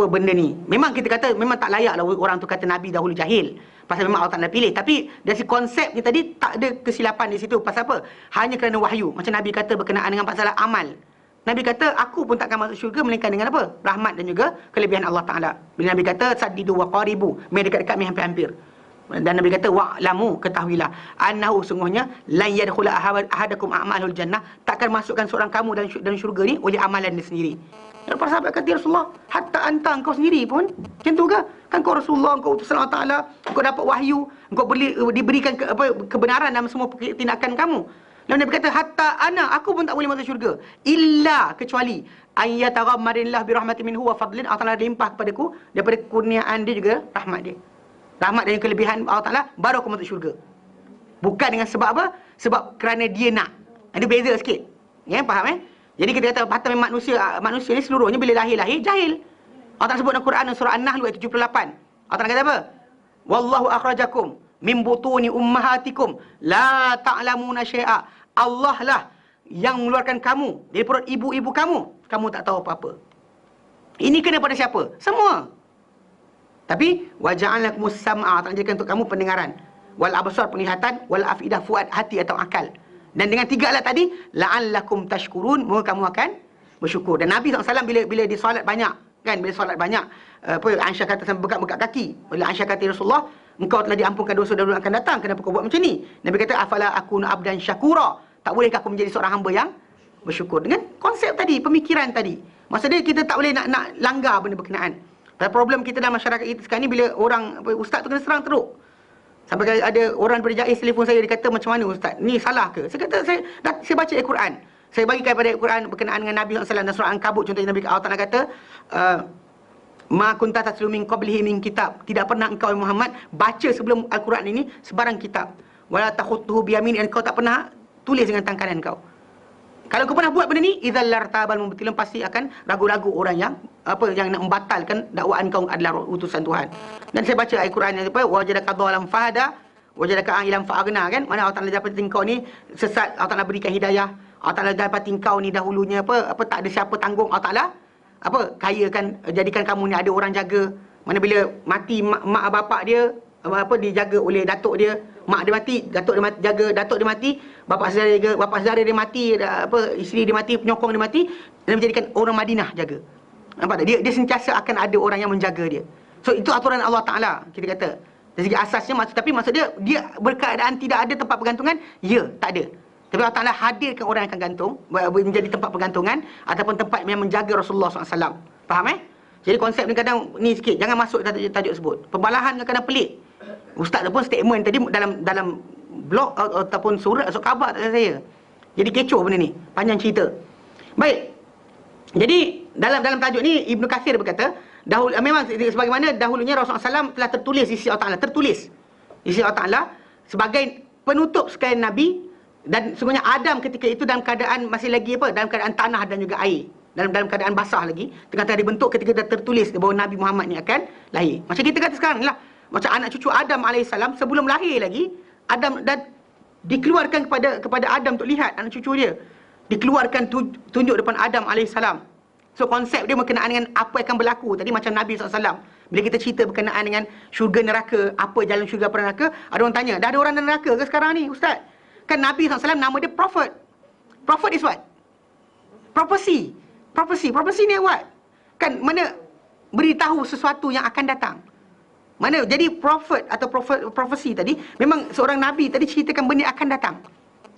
benda ni. Memang kita kata memang tak layak lah orang tu kata Nabi dahulu jahil. Pasal memang Allah Ta'ala pilih. Tapi dari konsep ni tadi tak ada kesilapan di situ. Pasal apa? Hanya kerana wahyu. Macam Nabi kata berkenaan dengan masalah amal. Nabi kata aku pun takkan masuk syurga melainkan dengan apa? Rahmat dan juga kelebihan Allah Ta'ala. Bila Nabi kata saddidu wa qaribu, mai dekat-dekat, mai hampir-hampir. Dan Nabi kata wa'lamu, ketahuilah, annahu sungguhnya lan yadkhula ahadakum a'malul jannah, takkan masukkan seorang kamu dalam syurga ni oleh amalan dia sendiri. Dan para sahabat kata, ya Rasulullah, hatta anta, engkau sendiri pun macam tu ke? Kan kau Rasulullah, engkau utusan Allah Ta'ala, engkau dapat wahyu, engkau diberikan kebenaran dalam semua tindakan kamu. Lalu Nabi kata, hatta ana, aku pun tak boleh masuk syurga. Illa, kecuali ayyataghammarillah birahmati minhu wa fadlin, Allah Ta'ala limpah kepadaku daripada kurniaan dia juga rahmat dia. Rahmat dan kelebihan Allah Ta'ala, baru aku masuk syurga. Bukan dengan sebab apa? Sebab kerana dia nak. Ada beza sikit. Ya, faham Jadi kita kata, patah manusia ni seluruhnya bila lahir-lahir, jahil. Allah Ta'ala sebut dalam Quran, surah An-Nahl ayat 78. Allah Ta'ala kata apa? Wallahu akhrajakum min butuni ummahatikum la ta'lamuna syai'a. Allah lah yang mengeluarkan kamu dari perut ibu-ibu kamu. Kamu tak tahu apa-apa. Ini kena pada siapa? Semua. Tapi waja'alakumus sam'a, tak jadikan untuk kamu pendengaran, wal absar penglihatan, wal afidah fuad hati atau akal. Dan dengan tiga alat tadi, la'allakum tashkurun, moga kamu akan bersyukur. Dan Nabi SAW bila dia solat banyak, kan, bila solat banyak, Aisyah kata sampai bekak-bekak kaki. Bila Aisyah kata, Rasulullah, engkau telah diampunkan dosa dan akan datang, kenapa kau buat macam ni? Nabi kata, afala akunu abdan syakura, tak bolehkah aku menjadi seorang hamba yang bersyukur? Dengan konsep tadi, pemikiran tadi. Maksudnya kita tak boleh nak langgar benda berkenaan. Dan problem kita dalam masyarakat kita sekarang ni, bila orang ustaz tu kena serang teruk. Sampai ada orang daripada Jais telefon saya, dia kata, macam mana ustaz? Ni salah ke? Saya kata, saya baca Al-Quran. Saya bagikan pada Al-Quran berkenaan dengan Nabi SAW dan surah Al-Ankabut. Contohnya Nabi Allah Ta'ala kata, ma kunta tatlu min qablihi min kitab. Tidak pernah engkau Muhammad baca sebelum Al-Quran ini sebarang kitab. Wala takhutuhu biyamin, engkau tak pernah tulis dengan tangan kanan kau. Kalau kau pernah buat benda ni, idzal lartabal mubtilun, pasti akan ragu-ragu orang yang nak membatalkan dakwaan kau adalah utusan Tuhan. Dan saya baca Al-Quran yang wajadaka dhalam fahada, wajadaka a'ilam fa'aghna, kan? Mana Allah Ta'ala dapati kau ni sesat, Allah Ta'ala berikan hidayah. Allah Ta'ala dapati kau ni dahulunya tak ada siapa tanggung. Allah Ta'ala kayakan, jadikan kamu ni ada orang jaga. Mana bila mati mak bapak dia, dijaga oleh datuk dia. Mak dia mati, datuk dia mati, jaga datuk dia mati, bapa saudara dia mati, isteri dia mati, penyokong dia mati, dan menjadikan orang Madinah jaga. Nampak tak? Dia sentiasa akan ada orang yang menjaga dia. So itu aturan Allah Ta'ala, kita kata. Dari segi asasnya, tapi maksud dia berkeadaan tidak ada tempat pergantungan, ya, tak ada. Tapi Allah Ta'ala hadirkan orang yang akan gantung, menjadi tempat pergantungan, ataupun tempat yang menjaga Rasulullah SAW. Faham Jadi konsep ni kadang ni sikit, jangan masuk tajuk sebut. Pembalahan kadang pelik. Ustaz pun statement tadi dalam blog ataupun surat atau khabar saya. Jadi kecoh benda ni, panjang cerita. Baik. Jadi dalam tajuk ni Ibnu Katsir berkata, dahulu memang sebagaimana dahulunya Rasulullah SAW telah tertulis di sisi Allah Ta'ala, tertulis di sisi Allah Ta'ala sebagai penutup sekalian Nabi, dan sebenarnya Adam ketika itu dalam keadaan masih lagi dalam keadaan tanah dan juga air. Dalam keadaan basah lagi, tengah-tengah dibentuk ketika dah tertulis bahawa Nabi Muhammad ni akan lahir. Macam kita kata sekarang ni lah, macam anak cucu Adam AS sebelum lahir lagi, Adam dan dikeluarkan kepada Adam untuk lihat anak cucu dia. Dikeluarkan tunjuk depan Adam AS. So konsep dia berkenaan dengan apa yang akan berlaku tadi, macam Nabi SAW. Bila kita cerita berkenaan dengan syurga neraka, apa jalan syurga neraka, ada orang tanya, dah ada orang dalam neraka ke sekarang ni ustaz? Kan Nabi SAW nama dia prophet. Prophet is what? Prophecy ni what? Kan mana beritahu sesuatu yang akan datang. Mana jadi prophet atau profesi tadi, memang seorang nabi tadi ceritakan benda akan datang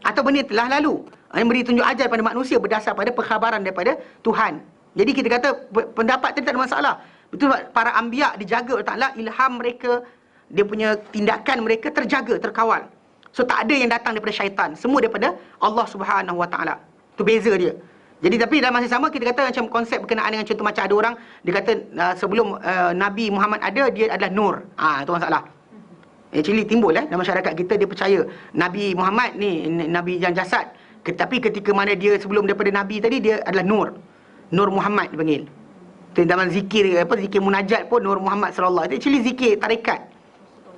atau benda telah lalu, yang beri tunjuk ajar pada manusia berdasar pada perkhabaran daripada Tuhan. Jadi kita kata pendapat tadi tak ada masalah. Betul, para anbiya dijaga oleh Ta'ala, ilham mereka, dia punya tindakan mereka terjaga, terkawal. So tak ada yang datang daripada syaitan, semua daripada Allah Subhanahu Wa Ta'ala. Itu beza dia. Jadi tapi dalam masa sama kita kata macam konsep berkenaan dengan contoh macam ada orang dia kata sebelum Nabi Muhammad ada, dia adalah nur. Itu masalah. Actually timbul dalam masyarakat kita, dia percaya Nabi Muhammad ni nabi yang jasad, tapi ketika mana dia sebelum daripada nabi tadi, dia adalah nur. Nur Muhammad dipanggil. Dalam zikir zikir munajat pun Nur Muhammad sallallahu alaihi wasallam. Itu actually zikir tarekat.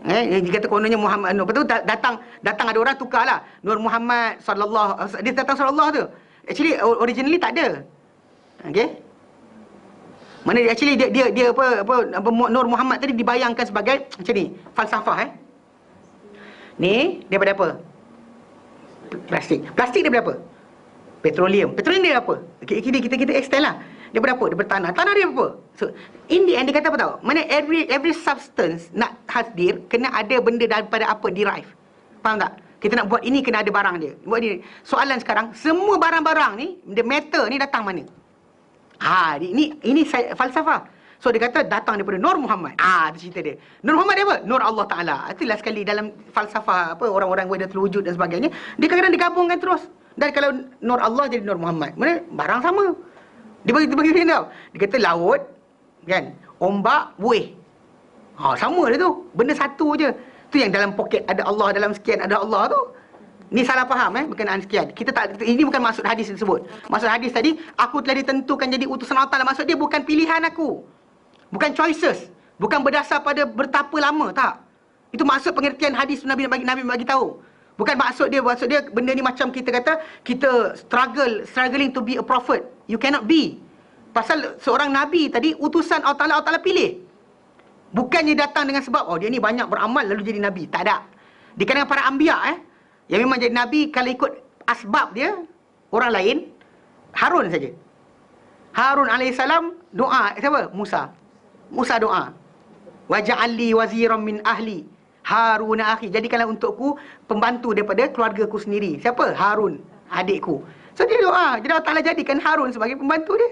Dia kata kononnya Muhammad Nur. Betul, datang ada orang tukarlah Nur Muhammad sallallahu, dia datang sallallahu tu. Actually originally tak ada. Okey. Mana actually dia apa Nur Muhammad tadi dibayangkan sebagai macam ni, falsafah Ni daripada apa? Plastik. Plastik daripada apa? Petroleum. Petroleum dia apa? Kita extend lah. Daripada apa? Daripada tanah. Tanah dia apa? So in the end dia kata apa tahu? Mana every substance nak hadir kena ada benda daripada apa derive. Faham tak? Kita nak buat ini kena ada barang dia. Buat ini. Soalan sekarang, semua barang-barang ni, the matter ni datang mana? Ini falsafah. So dia kata datang daripada Nur Muhammad. Itu cerita dia. Nur Muhammad dia apa? Nur Allah Ta'ala. Itulah sekali dalam falsafah orang-orang Wahdatul Wujud dan sebagainya, dia kadang-kadang digabungkan terus. Dan kalau Nur Allah jadi Nur Muhammad, mana barang sama. Dia bagi dia tahu. Dia kata laut kan, ombak, buih. Sama dia tu. Benda satu je. Tu yang dalam poket ada Allah, dalam sekian ada Allah tu. Ni salah faham berkenaan sekian. Ini bukan maksud hadis tersebut. Maksud hadis tadi, aku telah ditentukan jadi utusan Allah Ta'ala. Maksud dia bukan pilihan aku. Bukan choices. Bukan berdasar pada bertapa lama, tak. Itu maksud pengertian hadis Nabi bagi tahu. Bukan maksud dia benda ni macam kita kata kita struggling to be a prophet. You cannot be. Pasal seorang nabi tadi utusan Allah Ta'ala pilih. Bukannya datang dengan sebab dia ni banyak beramal lalu jadi nabi. Tak ada. Di kalangan para anbiya yang memang jadi nabi, kalau ikut asbab dia, orang lain, Harun saja. Harun alaihissalam doa siapa? Musa doa. Waj'alli waziran min ahli Harun akhi. Jadikanlah untukku pembantu daripada keluargaku sendiri. Siapa? Harun, adikku. So dia doa. Jadi Allah Ta'ala jadikan Harun sebagai pembantu dia.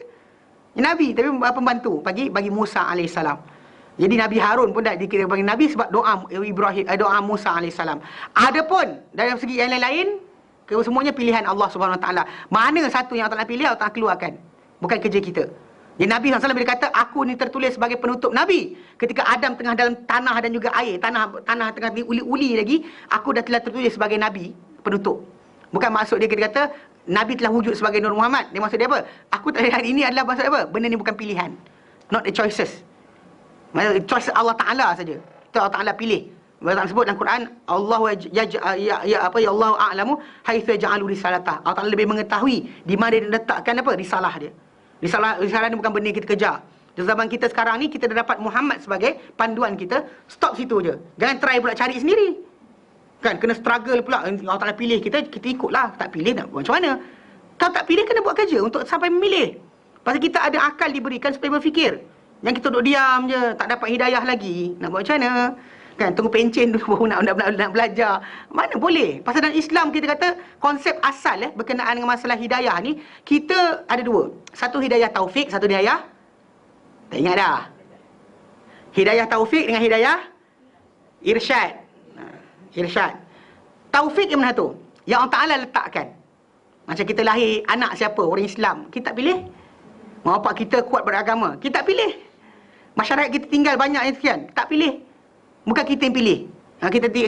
Nabi tapi pembantu bagi Musa alaihissalam. Jadi Nabi Harun pun dah dikira sebagai Nabi sebab doa Ibrahim, doa Musa AS. Adapun dalam segi yang lain-lain, semuanya pilihan Allah Subhanahu Wa Taala. Mana satu yang Allah Ta'ala pilih, Allah Ta'ala keluarkan. Bukan kerja kita. Jadi Nabi SAW bila kata, aku ni tertulis sebagai penutup Nabi. Ketika Adam tengah dalam tanah dan juga air, tanah tengah diuli-uli lagi, aku dah telah tertulis sebagai Nabi, penutup. Bukan maksud dia kita kata, Nabi telah wujud sebagai Nur Muhammad. Dia maksud dia apa? Aku tak hari ini adalah maksud apa? Benda ni bukan pilihan. Not the choices. Maksudnya choice Allah Ta'ala saja. Itu Allah Ta'ala pilih. Allah sebut dalam Quran, Allah Allah a'lamu haitsu ja'alu risalatah. Allah Ta'ala lebih mengetahui di mana dia letakkan risalah dia. Risalah ni bukan benda kita kejar. Di zaman kita sekarang ni, kita dah dapat Muhammad sebagai panduan kita. Stop situ je. Jangan try pula cari sendiri. Kan kena struggle pula. Allah Ta'ala pilih kita ikutlah. Tak pilih nak buat macam mana? Kalau tak pilih kena buat kerja untuk sampai memilih. Pasal kita ada akal diberikan supaya berfikir. Yang kita duduk diam je, tak dapat hidayah lagi. Nak buat macam mana? Kan, tunggu pencen dulu baru nak belajar. Mana boleh? Pasal dalam Islam kita kata, konsep asal berkenaan dengan masalah hidayah ni, kita ada dua. Satu hidayah taufik, satu hidayah, tak ingat dah. Hidayah taufik dengan hidayah irsyad. Irsyad. Taufik yang mana tu? Yang Allah Ta'ala letakkan. Macam kita lahir anak siapa? Orang Islam. Kita tak pilih. Mak bapak kita kuat beragama. Kita tak pilih. Masyarakat kita tinggal banyak yang sekian. Tak pilih. Bukan kita yang pilih.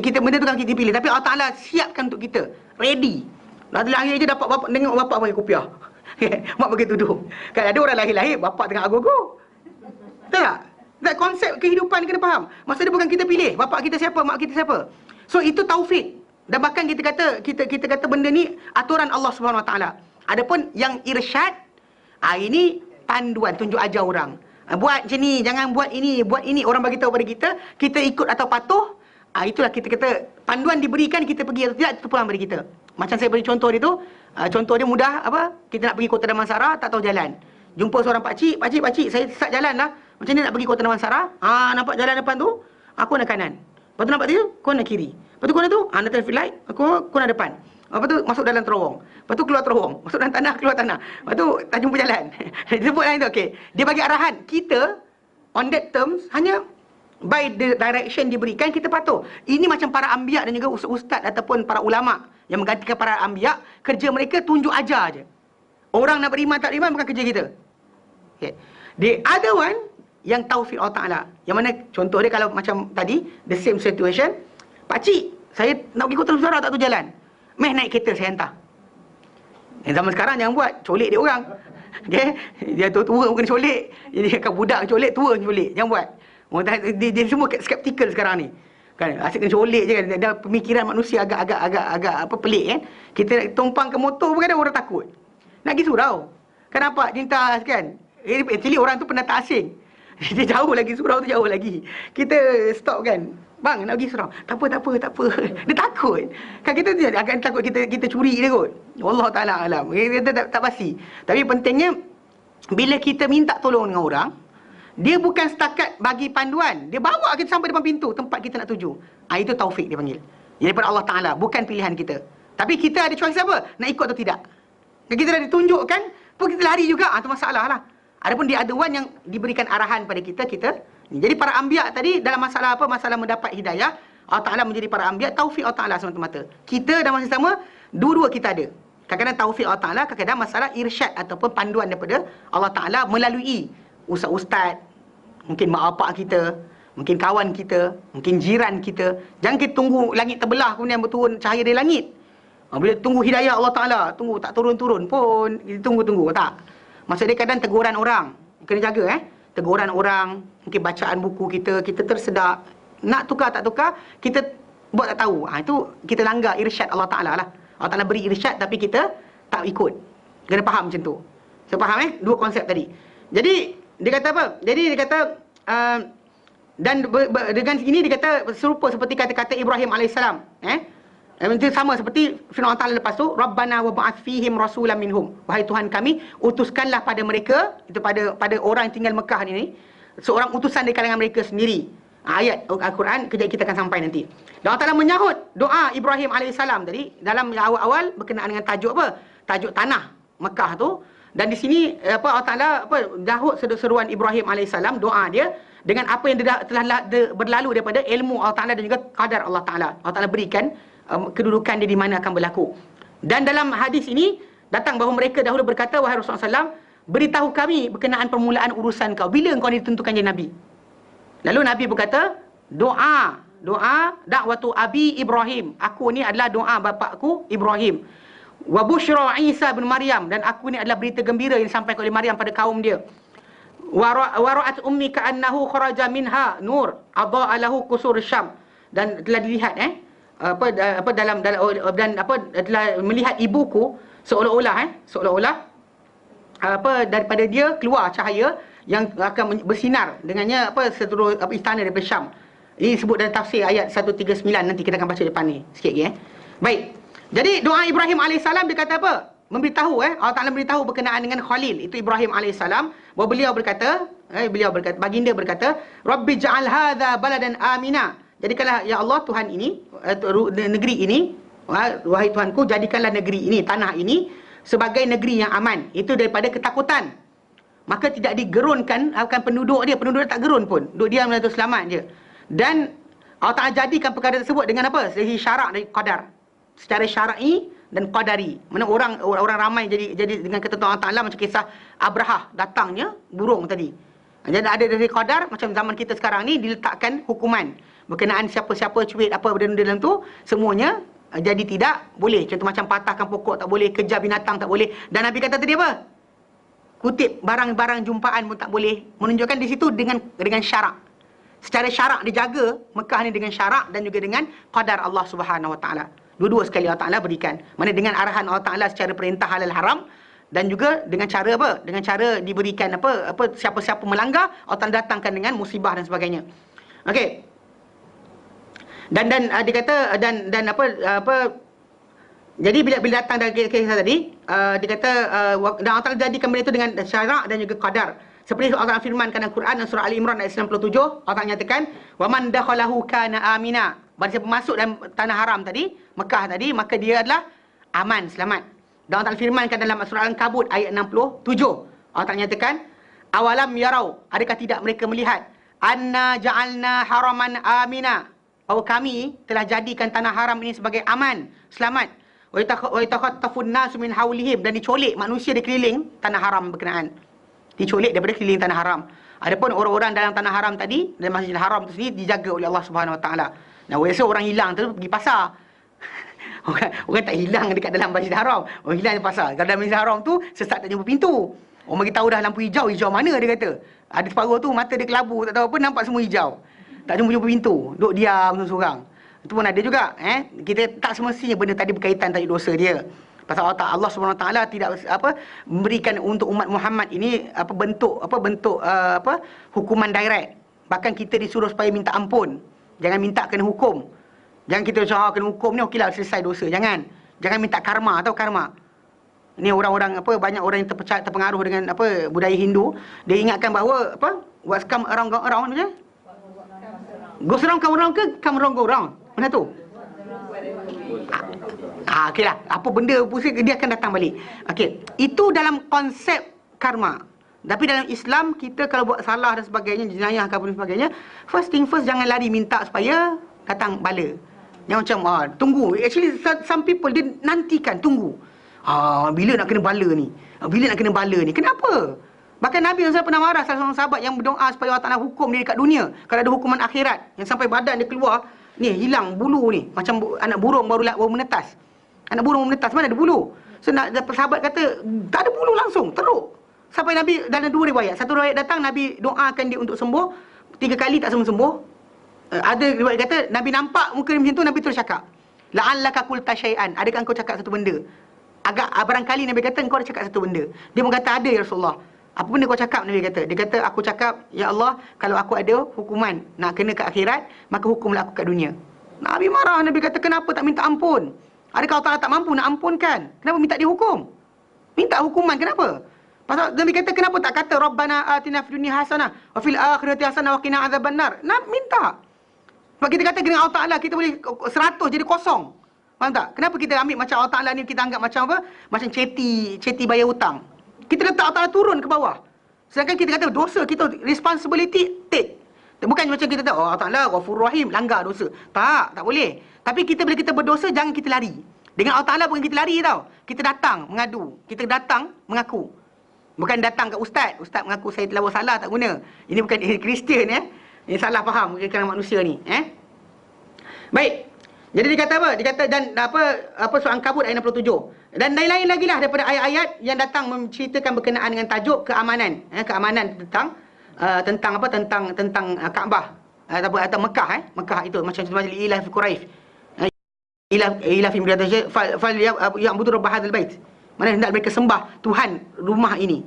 Kita benda tu kan kita pilih. Tapi Allah Ta'ala siapkan untuk kita. Ready. Lahir je dapat bapak, tengok bapak pakai kopiah. Mak bagi duduk. Kan ada orang lahir-lahir, bapak tengah ago-ago. Betul tak? That konsep kehidupan kena faham. Maksudnya bukan kita pilih. Bapak kita siapa, mak kita siapa. So itu taufik. Dan bahkan kita kata benda ni aturan Allah Subhanahu Wa Taala. Adapun yang irsyad, ini panduan, tunjuk ajar orang. Buat macam ni, jangan buat ini. Orang bagi tahu pada kita, kita ikut atau patuh. Itulah kita kata, panduan diberikan, kita pergi atau tidak, itu pulang pada kita. Macam saya beri contoh dia tu, contoh dia mudah, kita nak pergi Kota Damansara, tak tahu jalan. jumpa seorang pakcik, pakcik, saya sesat jalan lah. Macam ni nak pergi Kota Damansara. Nampak jalan depan tu, aku nak kanan. Lepas tu nampak dia, kau nak kiri. Lepas tu kau nak tu, nak traffic light, kau nak depan. Lepas tu masuk dalam terowong. Lepas tu keluar terowong. Masuk dalam tanah, keluar tanah. Lepas tu tak jumpa jalan. Dia sebut lain tu, okey. Dia bagi arahan. Kita, on that terms, hanya by the direction diberikan, kita patuh. Ini macam para anbiya dan juga ustaz ataupun para ulama yang menggantikan para anbiya, kerja mereka tunjuk ajar je. Orang nak beriman tak beriman bukan kerja kita. Okay. The other one, yang taufiq Allah Ta'ala. Yang mana contoh dia kalau macam tadi, the same situation. Pakcik, saya nak pergi Kota Damansara tak tahu jalan. Meh naik kereta saya hantar. Yang zaman sekarang jangan buat, colek dia orang. Okay? Dia tua bukan colek. Jadi kan budak colek, tua colek. Jangan buat. Dia semua skeptikal sekarang ni. Kan asyik kena colek je kan. Ada pemikiran manusia agak apa pelik kan. Kita nak tumpang ke motor pun kadang orang takut. Nak pergi surau. Kan nampak jintas kan. Actually orang tu pendatang asing. Dia jauh lagi, surau tu jauh lagi. Kita stop kan. Bang nak pergi surau. Tak apa. Dia takut. Kan kita agak takut kita curi dia kot. Wallahu taala alam. Kita tak pasti. Tapi pentingnya bila kita minta tolong dengan orang, dia bukan setakat bagi panduan. Dia bawa kita sampai depan pintu tempat kita nak tuju. Itu taufik dia panggil. Daripada Allah Taala, bukan pilihan kita. Tapi kita ada choice apa? Nak ikut atau tidak. Kalau kita dah ditunjukkan, pun kita lari juga. Itu masalah lah. Adapun dia ada one yang diberikan arahan pada kita. Jadi para anbiya tadi dalam masalah apa? Masalah mendapat hidayah, Allah Ta'ala menjadi para anbiya, taufik Allah Ta'ala semata-mata. Kita dalam masa sama, dua-dua kita ada. Kadang-kadang taufik Allah Ta'ala, kadang-kadang masalah irsyad ataupun panduan daripada Allah Ta'ala melalui ustaz-ustaz, mungkin mak bapak kita, mungkin kawan kita, mungkin jiran kita. Jangan kita tunggu langit terbelah kemudian berturun cahaya dari langit. Bila tunggu hidayah Allah Ta'ala, tunggu tak turun-turun pun, kita tunggu tak. Maksud dia kadang teguran orang, kena jaga teguran orang, mungkin bacaan buku kita tersedak. Nak tukar tak tukar, kita buat tak tahu. Itu kita langgar irsyad Allah Ta'ala lah. Allah Ta'ala beri irsyad tapi kita tak ikut. Kena faham macam tu. So faham dua konsep tadi. Jadi dia kata apa? Jadi dia kata dan dengan ini dia kata serupa seperti kata-kata Ibrahim alaihissalam. Itu sama seperti firman Allah Ta'ala lepas tu, Rabbana wa ba'ath fihim rasulan minhum. Wahai Tuhan kami, utuskanlah pada mereka, itu pada orang yang tinggal Mekah ini, seorang utusan dari kalangan mereka sendiri. Ayat Al-Quran kejap kita akan sampai nanti. Dan Allah Ta'ala menyahut doa Ibrahim alaihissalam tadi dalam awal-awal berkenaan dengan tajuk apa? Tajuk tanah Mekah tu. Dan di sini Allah Ta'ala jahut seruan Ibrahim alaihissalam, doa dia dengan apa yang telah berlalu daripada ilmu Allah Ta'ala dan juga qadar Allah Ta'ala. Allah Ta'ala berikan kedudukan dia di mana akan berlaku. Dan dalam hadis ini datang bahawa mereka dahulu berkata, wahai Rasulullah SAW, beritahu kami berkenaan permulaan urusan kau. Bila kau ditentukan jadi Nabi? Lalu Nabi berkata, doa dakwatu abi Ibrahim. Aku ni adalah doa bapakku Ibrahim. Wa busyra Isa bin Maryam. Dan aku ni adalah berita gembira yang disampaikan oleh Maryam pada kaum dia. Wa ra'at ummi ka'annahu kharaja minha nur adha'a lahu qusur Syam. Dan telah dilihat telah melihat ibuku seolah-olah daripada dia keluar cahaya yang akan bersinar dengannya seluruh istana daripada Syam. Ini disebut dalam tafsir ayat 139, nanti kita akan baca depan ni sikit lagi. Baik. Jadi doa Ibrahim alaihissalam dia kata apa? Memberitahu Allah Taala beritahu berkenaan dengan Khalil, itu Ibrahim alaihissalam, bahawa beliau berkata, baginda berkata, Rabbi ja'al hadza baladan amina. Jadikanlah ya Allah Tuhan ini, negeri ini, wahai Tuhanku, jadikanlah negeri ini, tanah ini sebagai negeri yang aman. Itu daripada ketakutan. Maka tidak digerunkan akan penduduk dia tak gerun pun. Duduk diam dan selamat je. Dan Allah Ta'ala jadikan perkara tersebut dengan apa? Sehingga syarak dari qadar. Secara syar'i dan qadari. Mana orang ramai jadi dengan ketentuan Allah Ta'ala, macam kisah Abrahah datangnya burung tadi. Jadi ada dari qadar, macam zaman kita sekarang ni diletakkan hukuman berkenaan siapa-siapa cuit apa benda dalam tu, semuanya jadi tidak boleh. Contoh macam patahkan pokok tak boleh, kejar binatang tak boleh. Dan Nabi kata tadi apa? Kutip barang-barang jumpaan pun tak boleh. Menunjukkan di situ dengan syarak. Secara syarak dijaga Mekah ni dengan syarak dan juga dengan qadar Allah Subhanahu Wa Taala. Dua-dua sekali Allah Taala berikan. Mana dengan arahan Allah Taala secara perintah halal haram, dan juga dengan cara apa? Dengan cara diberikan siapa-siapa melanggar, Allah Taala datangkan dengan musibah dan sebagainya. Okey. Dan dia kata dan Jadi bila datang dari kisah tadi, dia kata dan Allah Ta'ala jadikan benda itu dengan syarak dan juga qadar. Seperti Allah Ta'ala firmankan dalam Quran dan surah Ali Imran ayat 97, Allah Ta'ala nyatakan, "Wa man dakhalahu kana amina." Barang siapa masuk dalam tanah haram tadi, Mekah tadi, maka dia adalah aman, selamat. Dan Allah Ta'ala firmankan dalam surah Al-Ankabut ayat 67, Allah Ta'ala nyatakan, "Awalam yarau." Adakah tidak mereka melihat? "Anna ja'alna haraman amina." Bahawa kami telah jadikan tanah haram ini sebagai aman, selamat. Wa yatakhattafun nasu min haulihim, dan dicolek manusia di keliling tanah haram berkenaan. Dicolek daripada keliling tanah haram. Adapun orang-orang dalam tanah haram tadi, dalam Masjidil Haram itu sendiri dijaga oleh Allah Subhanahu Wa Taala. Nah, biasa orang hilang tu pergi pasar. orang tak hilang dekat dalam Masjidil Haram. Orang hilang di pasar. Kalau dalam Masjidil Haram tu sesat tak jumpa pintu. Orang bagi tahu dah lampu hijau, hijau mana dia kata. Ada separuh tu mata dia kelabu, tak tahu apa, nampak semua hijau. Tak jumpa pintu. Duduk diam seorang-seorang. Itu pun ada juga. Kita tak semestinya benda tadi berkaitan tajuk dosa dia. Pasal Allah Subhanahu Wa Taala tidak memberikan untuk umat Muhammad ini bentuk hukuman direct. Bahkan kita disuruh supaya minta ampun. Jangan minta kena hukum. Jangan kita cakap kena hukum ni okeylah selesai dosa. Jangan minta karma atau karma. Ni orang-orang banyak orang yang terpengaruh dengan budaya Hindu, dia ingatkan bahawa what's come around go around je. Goes around come around ke come around go around? Mana tu? Okeylah, apa benda pusing dia akan datang balik. Okey, itu dalam konsep karma. Tapi dalam Islam, kita kalau buat salah dan sebagainya, jenayah ke apa dan sebagainya, first thing first, jangan lari minta supaya datang bala. Jangan macam tunggu. Actually some people dia nantikan, tunggu. Bila nak kena bala ni? Bila nak kena bala ni? Kenapa? Bahkan Nabi SAW pernah marah salah seorang sahabat yang berdoa supaya Allah Ta'ala hukum dia dekat dunia. Kalau ada hukuman akhirat, yang sampai badan dia keluar, ni hilang bulu ni. Macam anak burung baru menetas. Anak burung menetas, mana ada bulu? So sahabat kata, tak ada bulu langsung, teruk. Sampai Nabi, dalam dua riwayat. Satu riwayat datang, Nabi doakan dia untuk sembuh. 3 kali tak sembuh-sembuh. Ada riwayat kata, Nabi nampak muka dia macam tu, Nabi terus cakap, "La'allaka qulta syai'an." Adakah engkau cakap satu benda? Barangkali Nabi kata, engkau ada cakap satu benda. Dia berkata, ada ya Rasulullah. Apa benda kau cakap? Nabi kata. Dia kata, aku cakap, ya Allah, kalau aku ada hukuman nak kena ke akhirat, maka hukumlah aku kat dunia. Nabi marah. Nabi kata, kenapa tak minta ampun? Adakah Allah Ta'ala tak mampu nak ampunkan? Kenapa minta dihukum? Minta hukuman, kenapa? Pasal Nabi kata, kenapa tak kata Rabbana atina fid dunya hasanah wa fil akhirati hasanah wa qina adzabannar? Nak minta. Sebab kita kata dengan Allah Ta'ala kita boleh 100 jadi kosong. Faham tak? Kenapa kita ambil macam Allah Ta'ala ni kita anggap macam apa? Macam ceti bayar hutang. Kita letak Allah Ta'ala turun ke bawah. Sedangkan kita kata dosa kita responsibility take. Bukan macam kita kata Allah Ta'ala Ghafurur Rahim, langgar dosa. Tak boleh. Tapi bila kita berdosa jangan kita lari. Dengan Allah Ta'ala bukan kita lari tau. Kita datang mengadu. Kita datang mengaku. Bukan datang ke ustaz mengaku saya telah buat salah, tak guna. Ini bukan Kristian Ini salah faham kerana manusia ni Baik. Jadi dia kata apa? Dia kata dan surah Al-Ankabut ayat 67. Dan lain-lain lagi lah daripada ayat-ayat yang datang menceritakan berkenaan dengan tajuk keamanan. Keamanan tentang Kaabah atau Mekah Mekah itu macam Ila fi Quraisy. Ila fi Quraisy fal ya'budu rabb hadzal bait. Mana hendak mereka sembah Tuhan rumah ini.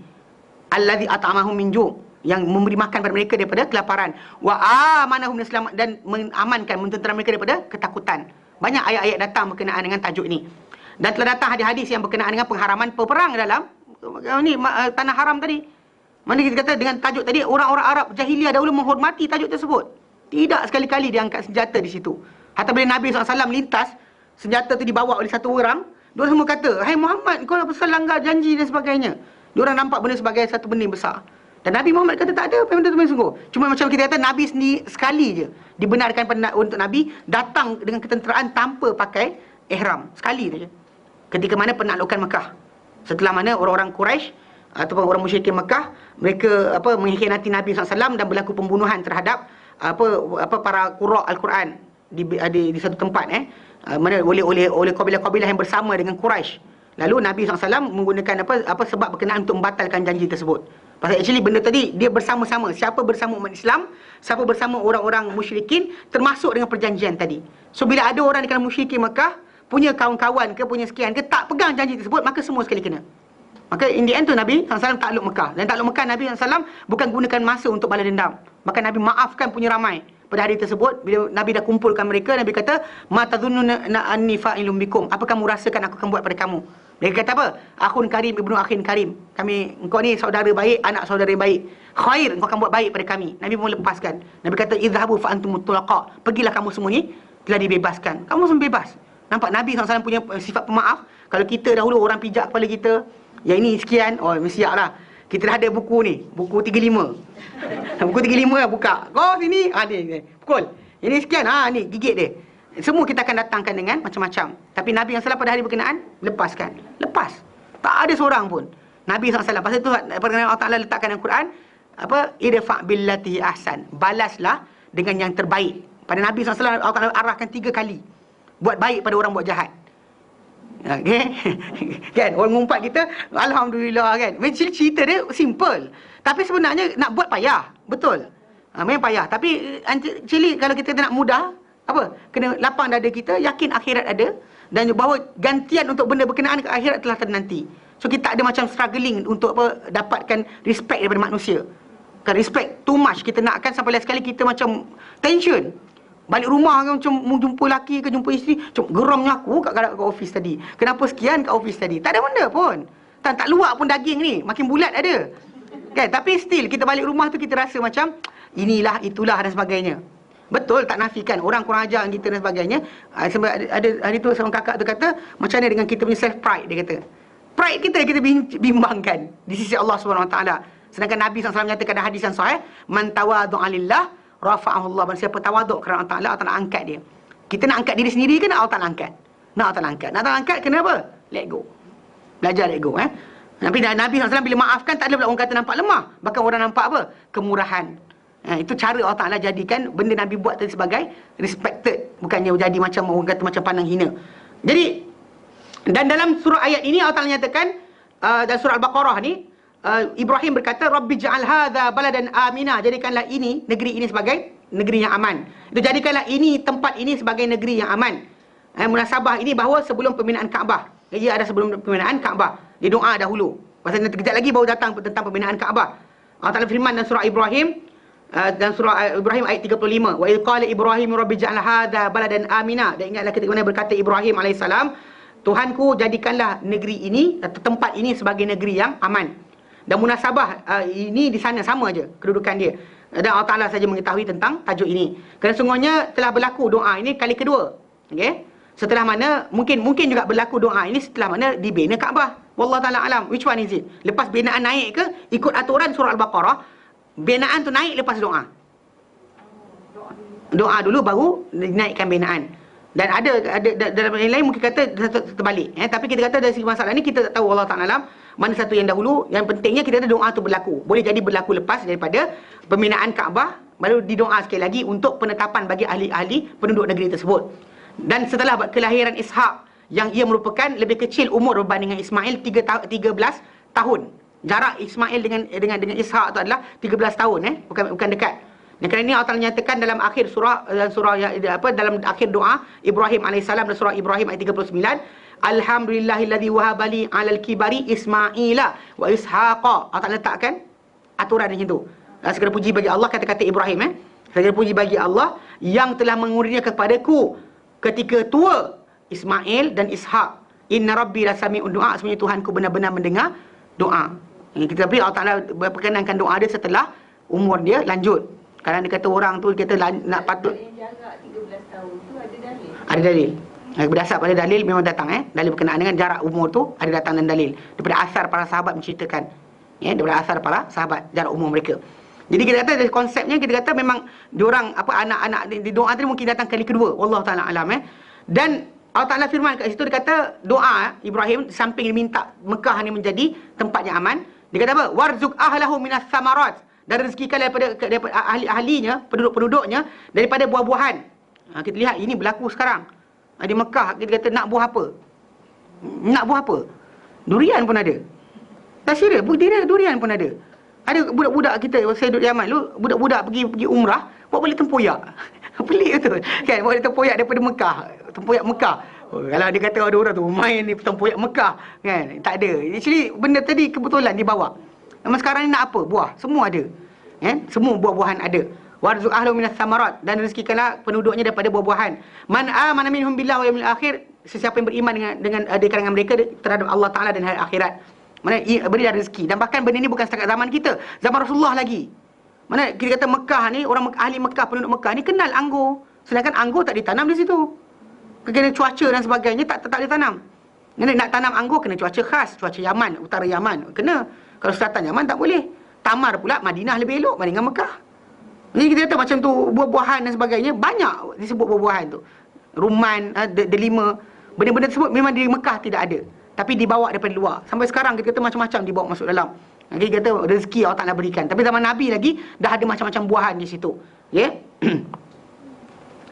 Allazi at'amahum min ju', yang memberi makan pada mereka daripada kelaparan. Wa amanahum dan mengamankan, mententera mereka daripada ketakutan. Banyak ayat-ayat datang berkenaan dengan tajuk ini. Dan telah datang hadis-hadis yang berkenaan dengan pengharaman peperang dalam tanah haram tadi. Mana kita kata dengan tajuk tadi, orang-orang Arab jahiliah dahulu menghormati tajuk tersebut. Tidak sekali-kali dia angkat senjata di situ. Hatta bila Nabi SAW lintas, senjata tu dibawa oleh satu orang, diorang semua kata, "Hai Muhammad, kau pasal langgar janji dan sebagainya." Diorang nampak benda sebagai satu benda yang besar. Dan Nabi Muhammad kata tak ada benda tu sungguh. Cuma macam kita kata, Nabi sendiri sekali je dibenarkan untuk Nabi datang dengan ketenteraan tanpa pakai ihram. Sekali saja. Ketika mana penaklukan Mekah. Setelah mana orang-orang Quraisy ataupun orang musyrikin Mekah, mereka mengkhianati Nabi SAW dan berlaku pembunuhan terhadap para qurra Al-Quran di satu tempat mana oleh kabilah-kabilah yang bersama dengan Quraisy. Lalu Nabi SAW menggunakan sebab berkenaan untuk membatalkan janji tersebut. Pasal actually benda tadi dia bersama-sama. Siapa bersama umat Islam, siapa bersama orang-orang musyrikin, termasuk dengan perjanjian tadi. So bila ada orang di kalangan musyrikin Mekah punya kawan-kawan ke, punya sekian ke, tak pegang janji tersebut, maka semua sekali kena. Maka in the end tu Nabi SAW takluk Mekah. Dan takluk Mekah Nabi SAW bukan gunakan masa untuk balas dendam. Maka Nabi maafkan punya ramai. pada hari tersebut. Bila Nabi dah kumpulkan mereka, Nabi kata, ma tadhunnuna anni fa'ilun bikum, apa kamu rasakan aku akan buat pada kamu? Mereka kata apa? Akhun karim ibnu akhin karim, engkau ni saudara baik, anak saudara baik, khair, engkau akan buat baik pada kami. Nabi pun lepaskan. Nabi kata, idhabu fa antum mutlaqa, pergilah kamu semua ni telah dibebaskan, kamu semua bebas. Nampak Nabi SAW punya sifat pemaaf. Kalau kita dahulu orang pijak kepala kita, yang ini sekian, oh mesti siap lah. Kita dah ada buku ni, buku 35. Buku 35 lah buka. Kau sini, ni, pukul. Ini sekian, ni gigit dia. Semua kita akan datangkan dengan macam-macam. Tapi Nabi SAW pada hari berkenaan, lepaskan. Lepas. Tak ada seorang pun. Nabi SAW, pasal tu perkenaan Allah Ta'ala letakkan dalam Quran, idfa' billati ahsan. Balaslah dengan yang terbaik. Pada Nabi SAW, Allah Ta'ala arahkan 3 kali. Buat baik pada orang buat jahat. Okay? Kan? Orang ngumpat kita, Alhamdulillah kan. Cerita dia simple. Tapi sebenarnya nak buat payah. Betul. Memang payah. Tapi actually kalau kita nak mudah, kena lapang dada kita, yakin akhirat ada, dan bahawa gantian untuk benda berkenaan ke akhirat telah ternanti. So kita tak ada macam struggling untuk dapatkan respect daripada manusia. Kan respect too much kita nakkan, sampai last sekali kita macam tension. Balik rumah kan macam jumpa lelaki ke jumpa isteri, macam geramnya aku kat office tadi. Kenapa sekian kat office tadi? Tak ada benda pun. Tak luak pun daging ni, makin bulat ada. Kan? Tapi still kita balik rumah tu kita rasa macam inilah, itulah dan sebagainya. Betul, tak nafikan orang kurang ajar kita dan sebagainya. Sebab ada hari tu seorang kakak tu kata, macam mana dengan kita punya self pride, dia kata. Pride kita bimbangkan di sisi Allah SWT. Sedangkan Nabi SAW menyatakan dalam hadis yang sahih, man tawadhu'a lillah rafa'ahu Allah. Barang siapa tawaduk kerana Allah Ta'ala angkat dia. Kita nak angkat diri sendiri ke nak Allah Ta'ala angkat? Nak Allah Ta'ala angkat. Nak Allah Ta'ala angkat kena apa? Let go. Belajar let go. Nabi SAW bila maafkan, tak ada pula orang kata nampak lemah. Bahkan orang nampak apa? Kemurahan. Itu cara Allah Ta'ala jadikan benda Nabi buat tadi sebagai respected. Bukannya jadi macam orang kata macam pandang hina. Jadi, dan dalam surah ayat ini Allah Ta'ala nyatakan, dalam surah Al-Baqarah ni, Ibrahim berkata, Rabbi ja'al hadha baladan aminah. Jadikanlah ini, negeri ini sebagai negeri yang aman. Itu jadikanlah ini, tempat ini sebagai negeri yang aman. Munasabah ini bahawa sebelum pembinaan Kaabah. Ia ada sebelum pembinaan Kaabah. Dia doa dahulu. Pasal nanti kejap lagi baru datang tentang pembinaan Kaabah. Allah Ta'ala firman dalam surah Ibrahim, dan surah Ibrahim ayat 35, wa idh qala Ibrahim rabbi ja'al hadha baladan amina. Dan ingatlah ketika mana berkata Ibrahim alaihissalam, Tuhanku jadikanlah negeri ini atau tempat ini sebagai negeri yang aman. Dan munasabah ini di sana sama aja kedudukan dia. Dan Allah Ta'ala saja mengetahui tentang tajuk ini. Kerana sungguhnya telah berlaku doa ini kali kedua. Okey. Setelah mana mungkin juga berlaku doa ini setelah mana dibina Kaabah. Wallahu ta'ala alam. Which one is it? Lepas binaan naik ke ikut aturan surah Al-Baqarah, binaan tu naik lepas doa. Doa dulu baru dinaikkan binaan. Dan ada dalam yang lain mungkin kata terbalik. Tapi kita kata dari segi masalah ni kita tak tahu Allah Ta'ala alam mana satu yang dahulu. Yang pentingnya kita kata doa tu berlaku. Boleh jadi berlaku lepas daripada pembinaan Kaabah, baru didoa sekali lagi untuk penetapan bagi ahli-ahli penduduk negeri tersebut. Dan setelah kelahiran Ishak, yang ia merupakan lebih kecil umur berbanding dengan Ismail 13 tahun. Jarak Ismail dengan Ishak tu adalah 13 tahun, bukan dekat. Dan kerana ini Allah Ta'ala nyatakan dalam akhir dalam akhir doa Ibrahim alaihissalam dalam surah Ibrahim ayat 39, alhamdulillahilladzi wahabali 'alal kibari Ismaila wa Ishaqa. Allah Ta'ala letakkan aturan macam tu. Segala puji bagi Allah, kata-kata Ibrahim, segala puji bagi Allah yang telah mengurniakan kepadaku ketika tua Ismail dan Ishak. Inna rabbi lasami'ud du'a. Sebenarnya Tuhanku benar-benar mendengar doa. Tapi Allah Ta'ala berkenankan doa dia setelah umur dia lanjut. Kadang dia kata orang tu kata nak patut jarak 13 tahun tu ada dalil. Ada dalil. Berdasar pada dalil memang datang dalil berkenaan dengan jarak umur tu ada datang dan dalil daripada asar para sahabat menceritakan. Daripada asar para sahabat jarak umur mereka. Jadi kita kata dari konsepnya kita kata memang diorang anak-anak di doa tadi mungkin datang kali kedua. Wallahu ta'ala alam. Dan Allah Ta'ala firman kat situ, dia kata doa Ibrahim samping dia minta Mekah ni menjadi tempat yang aman, dia kata apa? Warzuq ahlahu minas samarat. Dan rezekikan daripada ahli-ahlinya, penduduk-penduduknya daripada buah-buahan. Kita lihat ini berlaku sekarang. Di Mekah kita kata nak buah apa? Nak buah apa? Durian pun ada. Tak serius, bukti dia durian pun ada. Ada budak-budak kita, saya duduk di Yaman dulu, budak-budak pergi umrah, buat balik tempoyak. Pelik betul. Kan, buat balik tempoyak daripada Mekah. Tempoyak Mekah. Kalau dia kata ada orang tu main ni tempoyak Mekah, kan? Tak ada. Actually benda tadi kebetulan dibawa. Memang sekarang ni nak apa? Buah. Semua ada. Semua buah-buahan ada. warzuq ahlahu minas samarat, dan rezekikanlah penduduknya daripada buah-buahan. Man amana minhum billahi wa yaumil akhir, sesiapa yang beriman dengan di kalangan mereka terhadap Allah Taala dan hari akhirat. Mana berilah rezeki. Dan bahkan benda ni bukan setakat zaman kita, zaman Rasulullah lagi. Mana kita kata Mekah ni, orang ahli Mekah, penduduk Mekah ni kenal anggur, sedangkan anggur tak ditanam di situ. Kena cuaca dan sebagainya tak ditanam. Nak tanam anggur kena cuaca khas, cuaca Yaman, utara Yaman kena. Kalau selatan Yaman tak boleh. Tamar pula Madinah lebih elok berbanding Mekah. Jadi kita kata macam tu, buah-buahan dan sebagainya banyak disebut buah-buahan tu. Rumman, delima, benda-benda tersebut memang di Mekah tidak ada, tapi dibawa daripada luar. Sampai sekarang kita kata macam-macam dibawa masuk dalam. Kita kata rezeki Allah Ta'ala berikan. Tapi zaman Nabi lagi dah ada macam-macam buahan di situ. Ya.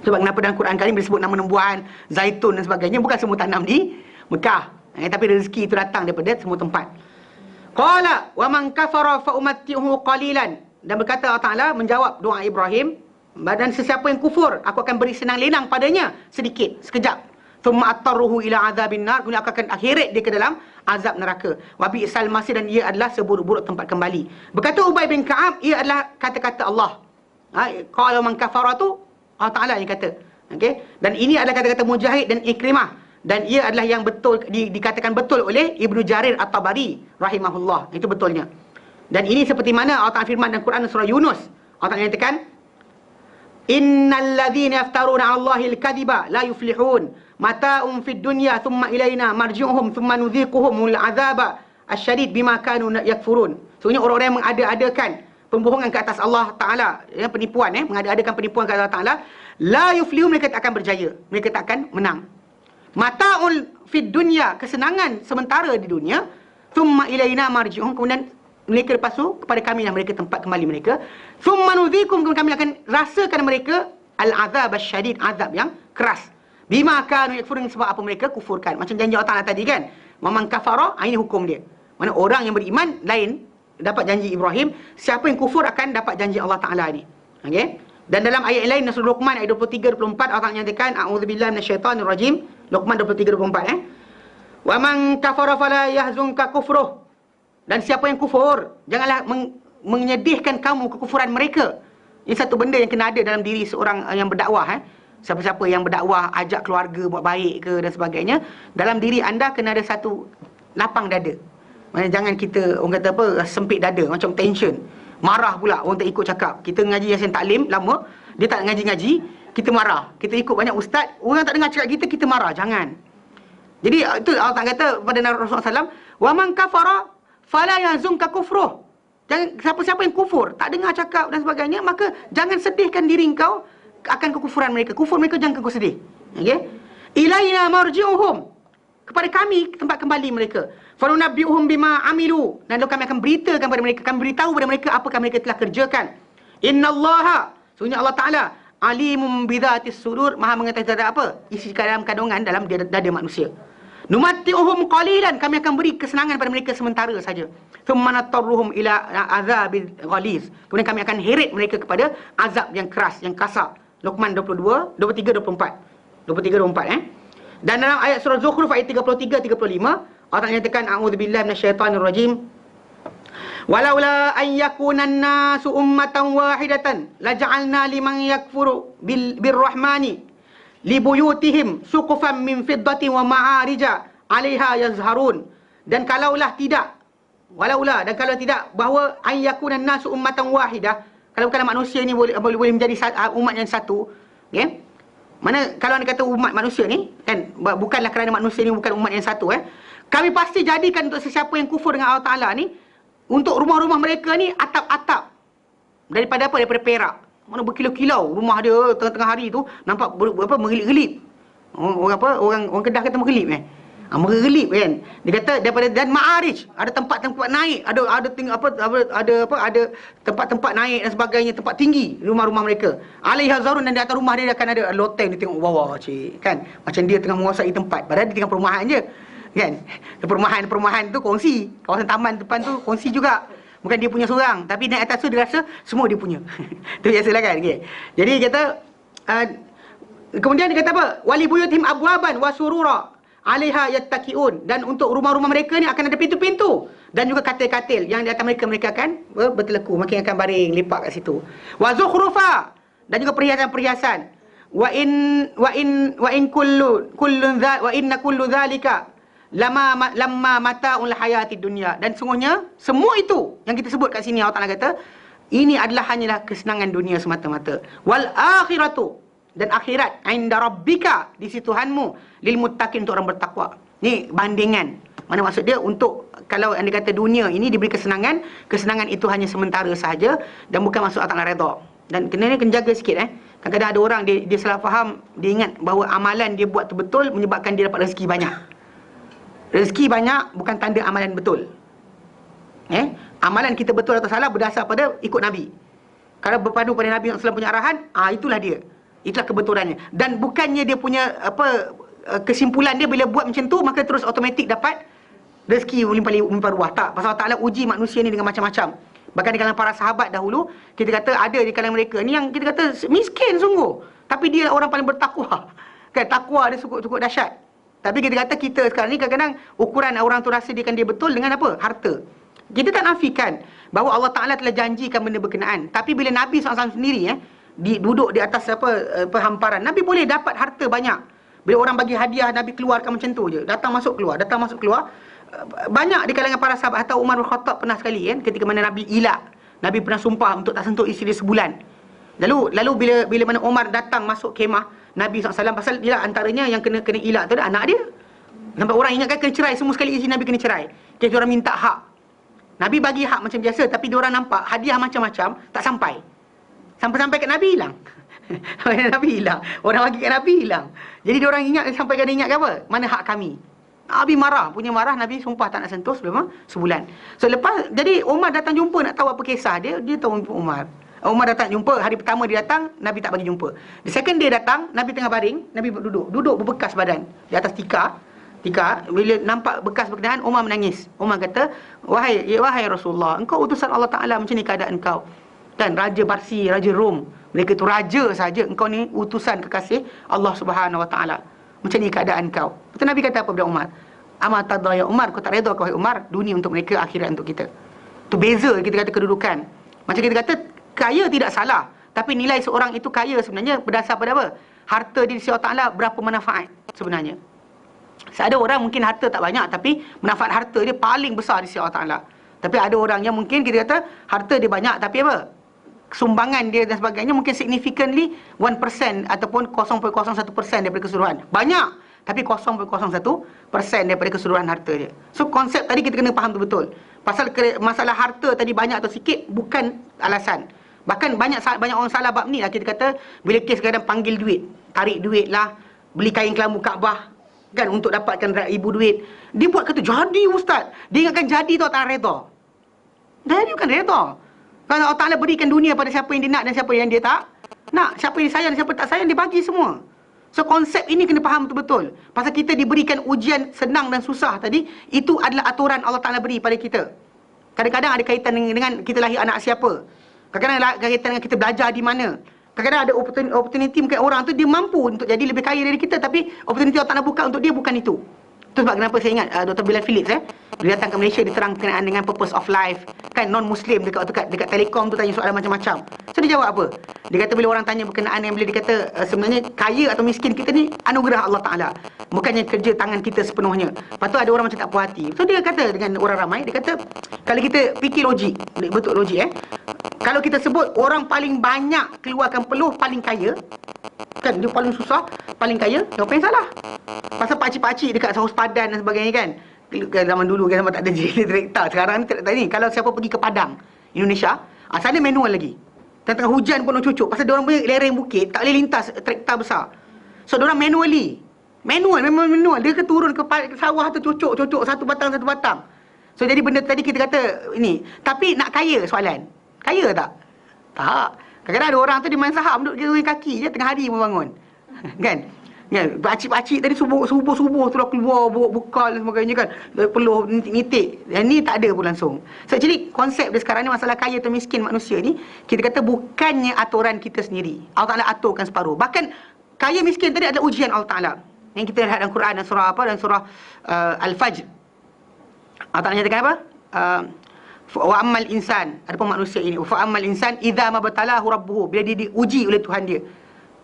Sebab kenapa dalam Quran Karim disebut nama buahan, zaitun dan sebagainya, bukan semua tanam di Mekah. Tapi rezeki itu datang daripada semua tempat. Qala wa man kafara fa umatti'uhu qalilan. Dan berkata Allah Ta'ala menjawab doa Ibrahim, dan sesiapa yang kufur, aku akan beri senang lenang padanya sedikit, sekejap. Thumma attarruhu ila azabin nar, kemudian aku akan akhirat dia ke dalam azab neraka. Wa bi'sal masir, dan ia adalah seburuk-buruk tempat kembali. Berkata Ubay bin Ka'ab, ia adalah kata-kata Allah. Qala man kafara tu Allah Ta'ala yang kata. Okey, dan ini adalah kata-kata Mujahid dan Ikrimah, dan ia adalah yang betul dikatakan betul oleh Ibnu Jarir At-Tabari rahimahullah. Itu betulnya. Dan ini seperti mana Allah Ta'ala firman dalam Quran surah Yunus. Allah Ta'ala nyatakan, innal ladzina yaftaruna 'ala Allahi al-kadhiba la yuflihun mata'un fid dunya thumma ilaina marji'uhum thumma nudhiquhumul 'adzaba asyadid bima kanu yakfurun. Sebenarnya orang-orang yang mengada-adakan pembohongan ke atas Allah Ta'ala, ya, penipuan, mengada-adakan penipuan ke Allah Ta'ala, la yuflihun, mereka tak akan berjaya, mereka tak akan menang. Mata'un fid dunya, kesenangan sementara di dunia, thumma ilaina marji'uhum, kemudian mereka lepas tu kepada kami lah mereka tempat kembali mereka. Thumma nudhikum, kemudian kami akan rasakan mereka al-azab asyadid, azab yang keras. Bima kanu yakfurun, sebab apa mereka kufurkan. Macam janji Allah Ta'ala tadi kan, man kafara, ini hukum dia. Mana orang yang beriman lain dapat janji Ibrahim, siapa yang kufur akan dapat janji Allah Ta'ala ni. Okey. Dan dalam ayat lain surah Luqman ayat 23-24 Allah Ta'ala nyatakan, a'udzubillahi minasyaitanir rajim. Luqman 23-24 Wa man kafara fala yahzunka kufruh. Dan siapa yang kufur, janganlah menyedihkan kamu kekufuran mereka. Ini satu benda yang kena ada dalam diri seorang yang berdakwah. Siapa-siapa yang berdakwah, ajak keluarga buat baik ke dan sebagainya, dalam diri anda kena ada satu lapang dada. Maksudnya jangan kita, orang kata apa, sempit dada, macam tension. Marah pula orang tak ikut cakap. Kita ngaji Yasin Taklim lama, dia tak ngaji-ngaji, kita marah. Kita ikut banyak ustaz, orang tak dengar cakap kita marah. Jangan. Jadi itu Allah kata pada Nabi Rasulullah SAW, wa man kafara fala yahzunka kufruh. Jangan, siapa-siapa yang kufur, tak dengar cakap dan sebagainya, maka jangan sedihkan diri engkau akan kekufuran mereka. Kufur mereka jangan kau sedih. Okey? Ilaina marji'uhum, kepada kami tempat kembali mereka. Falunabbi'uhum bima amilu, dan lalu kami akan beritakan kepada mereka, kami beritahu kepada mereka apakah mereka telah kerjakan. Innallaha, sesungguhnya Allah Ta'ala alimum bidzatis sudur, maha mengetahui terhadap apa isi dalam kandungan dalam dada manusia. Numatti'uhum qalilan, kami akan beri kesenangan pada mereka sementara saja. Thumma natarruhum ila azabil ghaliz, kemudian kami akan heret mereka kepada azab yang keras, yang kasar. Luqman 22, 23-24. 23-24 Dan dalam ayat surah Zukhruf ayat 33-35 Allah nyatakan, a'udzubillahi minasyaitanir rajim. Walaula an yakunan nasu ummatan wahidatan laja'alna liman yakfuru birrahmani libuyutihim suqufan min fiddatin wa ma'arija 'alaiha yazharun. Dan kalaulah tidak, walaula, dan kalau tidak, bahawa an yakunan nasu ummatan wahidah, kalau bukan manusia ni boleh menjadi umat yang satu, ya. Mana kalau anda kata umat manusia ni kan, bukanlah kerana manusia ni bukan umat yang satu, kami pasti jadikan untuk sesiapa yang kufur dengan Allah Ta'ala ni, untuk rumah-rumah mereka ni atap-atap daripada apa? Daripada perak. Mana berkilau-kilau rumah dia tengah-tengah hari tu, nampak menggelip-gelip. Orang Kedah kata menggelip menggelip kan. Dia kata daripada, dan ma'arij, ada tempat-tempat naik, ada tempat-tempat naik dan sebagainya, tempat tinggi rumah-rumah mereka. Alaiha zarun, dan di atas rumah dia akan ada loteng, dia tengok bawah cik kan. Macam dia tengah menguasai tempat, padahal dia tengah perumahan je. Kan? Perumahan tu kongsi, kawasan taman depan tu kongsi juga. Bukan dia punya seorang, tapi naik atas tu dia rasa semua dia punya. Tu biasalah kan. Okay. Jadi kata kemudian dia kata apa? Wali buyutihim abwaban wa surura 'alaiha yattaqiun, dan untuk rumah-rumah mereka ni akan ada pintu-pintu dan juga katil-katil yang di atas mereka akan berteleku, makin akan baring lepak kat situ. Wa zukhrufa, dan juga perhiasan-perhiasan. Wa in kullu dzalika lamma mata'ul hayatid dunya, dan sungguhnya semua itu yang kita sebut kat sini Allah Taala kata ini adalah hanyalah kesenangan dunia semata-mata. Wal akhiratu, dan akhirat, inda rabbika, di sisi Tuhanmu, lil muttaqin, untuk orang bertakwa. Ni bandingan. Mana maksud dia, untuk kalau anda kata dunia ini diberi kesenangan, kesenangan itu hanya sementara sahaja dan bukan maksud Allah Taala redha. Dan kena jaga sikit Kadang-kadang ada orang dia salah faham, dia ingat bahawa amalan dia buat tu betul menyebabkan dia dapat rezeki banyak. Rezeki banyak bukan tanda amalan betul. Amalan kita betul atau salah berdasar pada ikut Nabi. Kalau berpadu pada Nabi SAW punya arahan, itulah dia. Itulah kebetulannya. Dan bukannya dia punya kesimpulan dia bila buat macam tu maka terus automatik dapat rezeki melimpah ruah. Tak, pasal Allah Taala uji manusia ni dengan macam-macam. Bahkan di kalangan para sahabat dahulu, kita kata ada di kalangan mereka ni yang kita kata miskin sungguh, tapi dia orang paling bertakwa. Kan, takwa dia cukup dahsyat. Tapi kita kata kita sekarang ni kadang-kadang ukuran orang tu rasa dia betul dengan apa? Harta. Kita tak nafikan bahawa Allah Ta'ala telah janjikan benda berkenaan. Tapi bila Nabi SAW sendiri duduk di atas hamparan, Nabi boleh dapat harta banyak. Bila orang bagi hadiah, Nabi keluarkan macam tu je. Datang masuk keluar. Banyak di kalangan para sahabat. Hatta Umar bin Khattab pernah sekali ketika mana Nabi ilak. Nabi pernah sumpah untuk tak sentuh isteri dia sebulan. Lalu bila mana Umar datang masuk kemah Nabi SAW, pasal dia antaranya yang kena ilak tu adalah anak dia. Sampai orang ingatkan kena cerai, semua sekali isteri Nabi kena cerai. Dia orang minta hak. Nabi bagi hak macam biasa, tapi diorang nampak hadiah macam-macam tak sampai. Sampai-sampai kat Nabi hilang. Nabi hilang. Orang bagi kat Nabi hilang. Jadi diorang ingat, sampai kadang ingat ke apa? Mana hak kami? Nabi marah. Nabi sumpah tak nak sentuh sebelum sebulan. So lepas, jadi Umar datang jumpa nak tahu apa kisah dia tahu Umar. Umar datang jumpa, hari pertama dia datang, Nabi tak bagi jumpa. The second day datang, Nabi tengah baring, Nabi duduk berbekas badan di atas tikar. Bila nampak bekas berkenaan, Umar menangis. Umar kata, wahai Rasulullah, engkau utusan Allah Ta'ala, macam ni keadaan engkau. Kan, Raja Parsi, Raja Rom, mereka tu raja saja, engkau ni utusan kekasih Allah Subhanahu Wa Ta'ala. Macam ni keadaan engkau. Lepas Nabi kata apa kepada Umar? Amat tadha ya Umar, kau tak redha kau Umar, dunia untuk mereka, akhirat untuk kita. Tu beza kita kata kedudukan. Macam kita kata, kaya tidak salah, tapi nilai seorang itu kaya sebenarnya berdasar pada apa? Harta di sisi Allah Ta'ala berapa manfaat sebenarnya. Ada orang mungkin harta tak banyak, tapi manfaat harta dia paling besar di sisi Allah Ta'ala. Tapi ada orang yang mungkin kita kata harta dia banyak, tapi apa? Sumbangan dia dan sebagainya mungkin significantly 1% ataupun 0.01% daripada keseluruhan. Banyak, tapi 0.01% daripada keseluruhan harta dia. So konsep tadi kita kena faham tu betul. Pasal masalah harta tadi banyak atau sikit bukan alasan. Bahkan banyak orang salah bab ni lah. Kita kata bila kes kadang panggil duit, tarik duit lah, beli kain kelambu Kaabah kan untuk dapatkan ribu duit. Dia buat kata jadi ustaz. Dia ingatkan jadi tu tak redha. Jadi bukan redha. Kalau Allah Ta'ala berikan dunia pada siapa yang dia nak dan siapa yang dia tak nak, siapa yang sayang dan siapa tak sayang, dia bagi semua. So konsep ini kena faham betul-betul. Pasal kita diberikan ujian senang dan susah tadi, itu adalah aturan Allah Ta'ala beri pada kita. Kadang-kadang ada kaitan dengan kita lahir anak siapa. Kadang-kadang ada kaitan dengan kita belajar di mana. Kadang-kadang ada opportunity mungkin orang tu dia mampu untuk jadi lebih kaya dari kita, tapi opportunity Allah Ta'ala buka untuk dia bukan itu. Itu sebab kenapa saya ingat Dr. Bilal Phillips dia datang ke Malaysia, dia terang berkenaan dengan purpose of life. Kan non-Muslim dekat Telekom tu tanya soalan macam-macam. So dia jawab apa? Dia kata bila orang tanya berkenaan yang bila dia kata sebenarnya kaya atau miskin kita ni anugerah Allah Ta'ala, bukannya kerja tangan kita sepenuhnya. Lepas tu ada orang macam tak puas hati. So dia kata dengan orang ramai, dia kata kalau kita fikir logik, betul logik kalau kita sebut orang paling banyak keluarkan peluh paling kaya, kan dia paling susah, paling kaya, apa yang salah? Pasal pakcik-pakcik dekat Saus Padan dan sebagainya kan. Zaman dulu kan tak ada traktor. Sekarang ni traktor ni. Kalau siapa pergi ke Padang, Indonesia, sana manual lagi. Tengah hujan pun nak cucuk. Pasal diorang punya lereng bukit, tak boleh lintas traktor besar. So diorang manually. Memang manual. Dia ke turun ke sawah tu cucuk satu batang. So jadi benda tadi kita kata ini. Tapi nak kaya soalan. Kaya tak? Tak. Kadang-kadang ada orang tu dia main saham, duduk kaki je tengah hari pun bangun. Kan? Pakcik-pakcik tadi subuh tu dah keluar bawa bekal dan sebagainya kan. Peluh nitik. Yang ni tak ada pun langsung. So actually konsep dia sekarang ni masalah kaya atau miskin manusia ni, kita kata bukannya aturan kita sendiri. Allah Ta'ala aturkan separuh. Bahkan kaya miskin tadi adalah ujian Allah Ta'ala. yang kita lihat dalam Quran, dan surah apa, dan surah Al-Fajr. Allah Ta'ala nyatakan apa? Wa ammal insan, adapun manusia ini, fa ammal insan idza mabtalahu rabbuhu, bila dia diuji oleh Tuhan dia,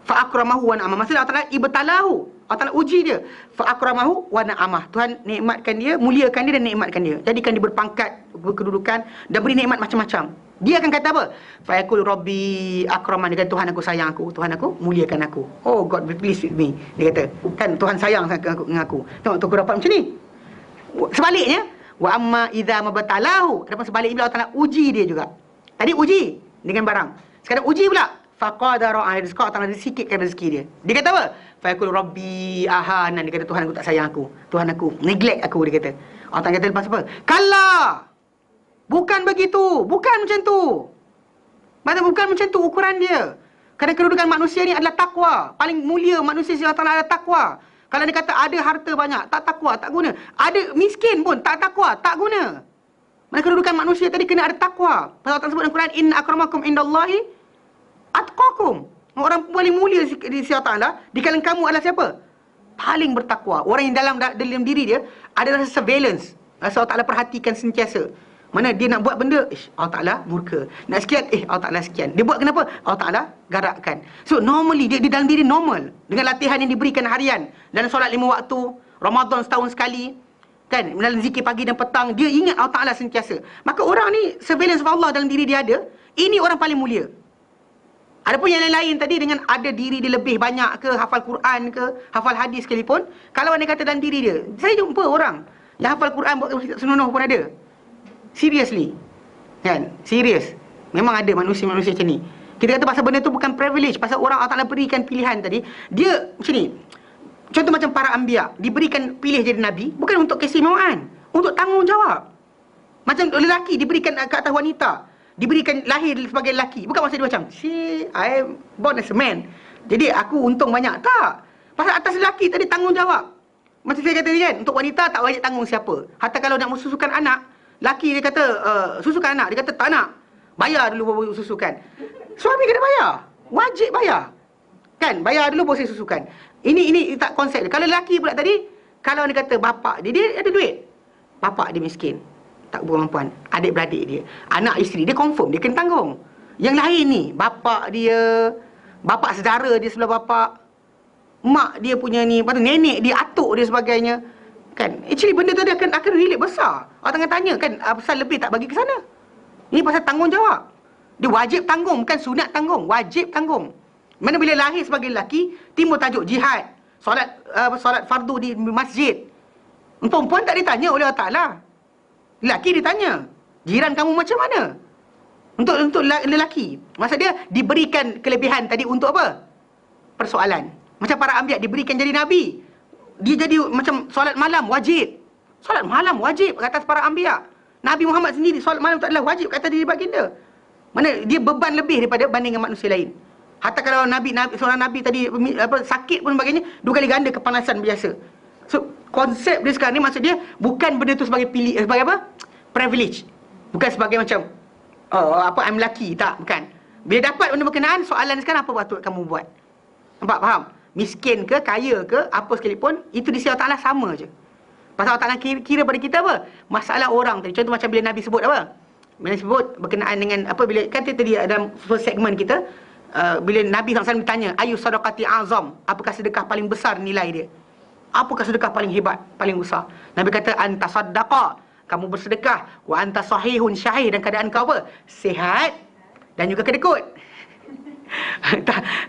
fa akramahu wa na'amah. Maksudnya Allah Ta'ala ibtalahu, Allah Ta'ala uji dia, fa akramahu wa na'amah. Tuhan nikmatkan dia, muliakan dia dan nikmatkan dia, jadikan dia berpangkat, berkedudukan, dan beri nikmat macam-macam. Dia akan kata apa? Fa yaqul rabbi akraman, dia kata Tuhan aku sayang aku, Tuhan aku muliakan aku. Oh God be pleased with me, dia kata. Kan Tuhan sayang dengan aku. Tengok tu aku dapat macam ni. Sebaliknya, wa amma idza mabtalahu, adapun sebaliknya bila Allah Taala uji dia juga. Tadi uji dengan barang, sekarang uji pula faqadara rizqa, Allah Taala disikitkan rezeki dia. Dia kata apa? Fa yaqul rabbi ahana, dia kata Tuhan aku tak sayang aku, Tuhan aku neglect aku, dia kata. Allah Taala kata lepas apa? Kalla, bukan begitu, bukan macam tu. Maksudnya bukan macam tu ukuran dia. Kerana kedudukan manusia ni adalah takwa. Paling mulia manusia Allah Taala adalah takwa. Kalau dia kata ada harta banyak, tak takwa, tak guna. Ada miskin pun, tak takwa, tak guna. Mana kedudukan manusia tadi kena ada takwa. Pasal Allah sebut dalam Quran, inna akramakum indallahi atqakum. Orang paling mulia di sisi Allah Ta'ala, di kalangan kamu adalah siapa? Paling bertakwa. Orang yang dalam diri dia ada rasa surveillance. Rasa Allah Ta'ala perhatikan sentiasa. Mana dia nak buat benda, Allah Ta'ala murka. Nak sekian, Allah Ta'ala sekian. Dia buat kenapa? Allah Ta'ala garakkan. So normally, dia dalam diri normal. Dengan latihan yang diberikan harian. Dalam solat 5 waktu, Ramadan setahun sekali. Kan? Dalam zikir pagi dan petang, dia ingat Allah Ta'ala sentiasa. Maka orang ni, surveillance of Allah dalam diri dia ada. Ini orang paling mulia. Adapun yang lain-lain tadi, dengan ada diri dia lebih banyak ke, hafal Quran ke, hafal hadis sekalipun, kalau anda kata dalam diri dia, saya jumpa orang yang hafal Quran buat senonoh pun ada. Seriously. Kan? Serius. Memang ada manusia-manusia macam ni. Kita kata pasal benda tu bukan privilege. Pasal orang Allah Ta'ala berikan pilihan tadi. Dia macam ni. Contoh macam para anbiya. Diberikan pilih jadi Nabi. Bukan untuk keistimewaan. Untuk tanggungjawab. Macam lelaki diberikan ke atas wanita. Diberikan lahir sebagai lelaki. Bukan maksud dia macam, I am born as a man, jadi aku untung banyak. Tak. Pasal atas lelaki tadi tanggungjawab. Macam saya kata ni kan. Untuk wanita tak wajib tanggung siapa. Hatta kalau nak susukan anak, laki dia kata, susukan anak. Dia kata, tak nak. Bayar dulu baru susukan. Suami kena bayar. Wajib bayar. Kan? Bayar dulu baru saya susukan. Ini tak konsep dia. Kalau lelaki pula tadi, kalau dia kata bapak dia ada duit. Bapak dia miskin. Tak berkemampuan. Adik-beradik dia. Anak isteri dia confirm. Dia kena tanggung. Yang lain ni, bapak dia, bapak saudara dia sebelah bapak, mak dia punya ni, lepas tu nenek dia, atuk dia sebagainya. Kan? Actually benda tu dia akan relate besar. Orang tengah tanya kan, pasal lebih tak bagi ke sana. Ini pasal tanggungjawab. Dia wajib tanggung, bukan sunat tanggung. Wajib tanggung. Mana bila lahir sebagai lelaki, timbul tajuk jihad. Solat fardu di masjid. Perempuan tak ditanya oleh Allah Ta'ala. Lelaki ditanya. Jiran kamu macam mana? Untuk lelaki. Maksud dia, diberikan kelebihan tadi untuk apa? Persoalan. Macam para anbiya diberikan jadi Nabi. Dia jadi macam solat malam wajib. Solat malam wajib ke atas para anbiya. Nabi Muhammad sendiri solat malam tak adalah wajib kata diri baginda. Mana dia beban lebih daripada banding dengan manusia lain. Hatta kalau seorang nabi tadi sakit pun sebagainya, 2 kali ganda kepanasan biasa. So konsep dia sekarang ni, maksud dia bukan benda tu sebagai sebagai apa? Privilege. Bukan sebagai macam I'm lucky, tak, bukan. Bila dapat benda berkenaan, soalan sekarang apa patut kamu buat? Nampak, faham? Miskin ke, kaya ke, apa sekalipun, itu di sisi Allah Ta'ala sama je. Pasal Allah Ta'ala kira pada kita apa? Masalah orang tadi. Contoh macam bila Nabi sebut apa? Bila sebut berkenaan dengan apa, bila kan tadi dalam first segment kita, bila Nabi SAW ditanya, ayu sadaqati azam, apakah sedekah paling besar nilai dia? Apakah sedekah paling hebat, paling besar? Nabi kata, anta saddaqa, kamu bersedekah, wa anta sahihun syahih, dan keadaan kau apa? Sihat dan juga kedekut.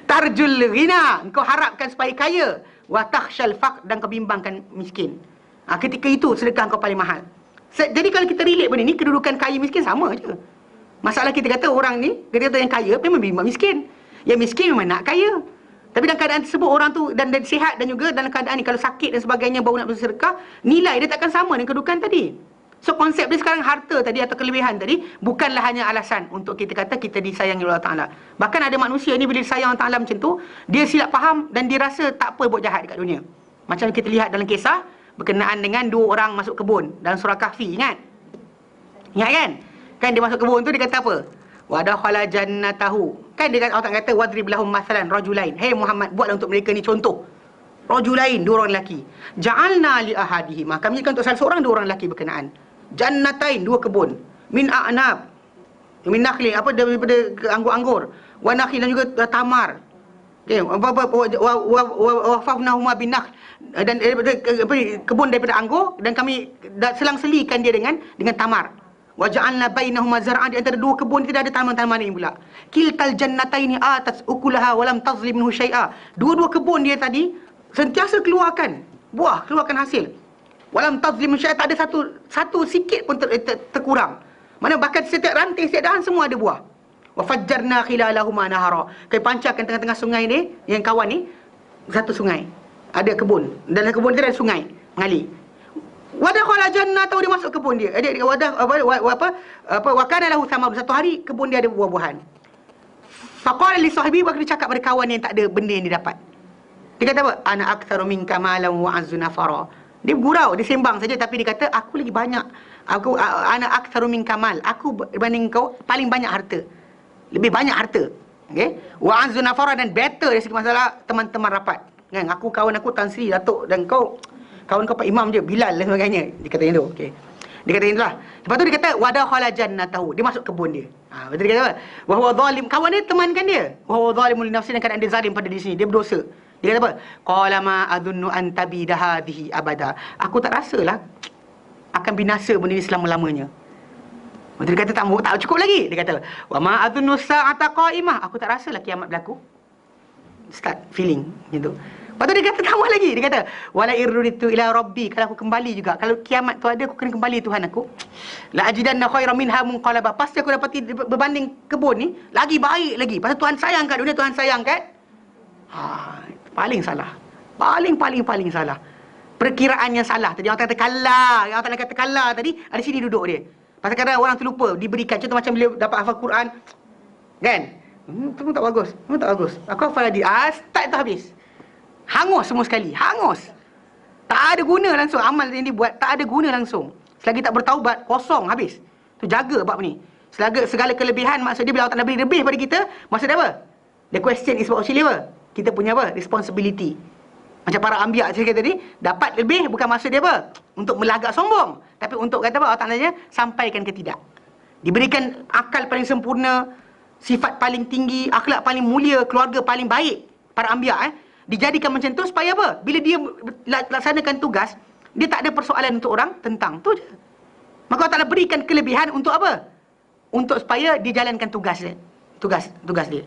Tarjul ghina, engkau harapkan supaya kaya, wa takhshal faqr, dan kau bimbangkan miskin. Ketika itu sedekah kau paling mahal. Jadi kalau kita relate benda ni, kedudukan kaya miskin sama je. Masalah kita kata orang ni, kita kata yang kaya memang bimbang miskin. Yang miskin memang nak kaya. Tapi dalam keadaan tersebut orang tu dan sihat, dan juga dalam keadaan ni kalau sakit dan sebagainya baru nak bersedekah, nilai dia takkan sama dengan kedudukan tadi. So konsep dia sekarang harta tadi atau kelebihan tadi bukanlah hanya alasan untuk kita kata kita disayangi oleh Allah Ta'ala. Bahkan ada manusia ni bila disayang Allah Ta'ala macam tu, dia silap faham dan dia rasa tak apa buat jahat dekat dunia. Macam kita lihat dalam kisah berkenaan dengan 2 orang masuk kebun dalam surah Kahfi, ingat? Ingat kan? Kan dia masuk kebun tu dia kata apa? Wa dakhala jannatahu. Kan dia kata, Allah kata wadrib lahum masalan rajulain. Hey Muhammad, buatlah untuk mereka ni contoh. rajulain, dua orang lelaki. Ja'alna li ahadihima, kami jadikan untuk salah seorang dua orang lelaki berkenaan. Jannatain, dua kebun. Min a'nab, min nakhli, apa daripada anggur-anggur. Wa nakhli, dan juga tamar. Okey, wa fafnahuma bin nakhl, dan daripada kebun daripada anggur, dan kami selang-selikan dia dengan tamar. Wa ja'alna bainahuma zar'an, di antara dua kebun tidak ada tanaman-tanaman ini pula. Kiltal jannataini atat ukulaha wa lam tazlim minhu syai'a. Dua-dua kebun dia tadi sentiasa keluarkan buah, keluarkan hasil. Wa lam tazlim minhu syai'a, tak ada satu sikit pun terkurang. Mana bahkan setiap ranting, setiap dahan semua ada buah. Wa fajjarna khilalahuma nahara. Kami pancarkan tengah-tengah sungai ni, yang kawan ni, satu sungai. Ada kebun. Dalam kebun tu ada sungai mengalir. Wadakhala jannatahu, dia masuk kebun dia. Wa kana lahu thamar, satu hari kebun dia ada buah-buahan. Faqala li sahibi, dia cakap pada kawan yang tak ada benda yang dia dapat. Dia kata apa? Ana aktsaru minka malan wa azzu nafara. Dia gurau, dia sembang saja, tapi dia kata aku lagi banyak. Ana aktsaru minka mal. Aku berbanding kau paling banyak harta. Lebih banyak harta. Okey? Wa azzu nafara, dan better dari segi masalah teman-teman rapat. Kan aku, kawan aku Tan Sri, Datuk, dan kau kawan kau Pak Imam je, Bilal dan sebagainya. Dia kata yang tu. Okey. Dia kata yang itulah. Lepas tu dia kata wadakhala jannatahu, dia masuk kebun dia. Betul dia kata apa? Wa huwa zalim, kawan dia temankan dia. Wa huwa zalimun li nafsihi, dan kadang dia zalim pada diri sendiri, dia berdosa. Dia kata apa? Qala ma adunnu an tabida hadhihi abada. Aku tak rasalah akan binasa benda ni selama-lamanya. Dia kata tak cukup lagi. Dia kata wa ma adunnu sa'ata qa'imah. Aku tak rasalah kiamat berlaku. Start feeling gitu. Lepas tu dia kata tambah lagi. Dia kata wala irruditu ila rabbi, kalau aku kembali juga, kalau kiamat tu ada, aku kena kembali Tuhan aku. La ajidanna khairan minha munqalaba, pasti aku dapati berbanding kebun ni lagi baik lagi. Pasal Tuhan sayang kat dunia, Tuhan sayang kat paling salah. Paling salah. Perkiraan yang salah. Tadi orang kata kalah, yang Allah kata kalah tadi, ada sini duduk dia. Pasal kadang orang tu lupa diberikan, contoh macam bila dapat hafal Quran kan. Tu pun tak bagus. Aku hafal tadi. Start tu habis. Hangus semua sekali. Hangus. Tak ada guna langsung. Amal yang dibuat tak ada guna langsung. Selagi tak bertaubat, kosong, habis. Tu jaga bab ni. Segala kelebihan, maksud dia bila Allah tak beri lebih pada kita, maksud dia apa? The question is actually apa? Kita punya apa? Responsibility. Macam para anbiya saya kata tadi, dapat lebih bukan maksud dia apa? Untuk melagak sombong. Tapi untuk kata apa? Allah Ta'ala sampaikan ke tidak. Diberikan akal paling sempurna, sifat paling tinggi, akhlak paling mulia, keluarga paling baik. Para anbiya dijadikan macam tu supaya apa? Bila dia laksanakan tugas, dia tak ada persoalan untuk orang tentang tu je. Maka Allah Ta'ala berikan kelebihan untuk apa? Untuk supaya dia jalankan tugas dia. Tugas dia.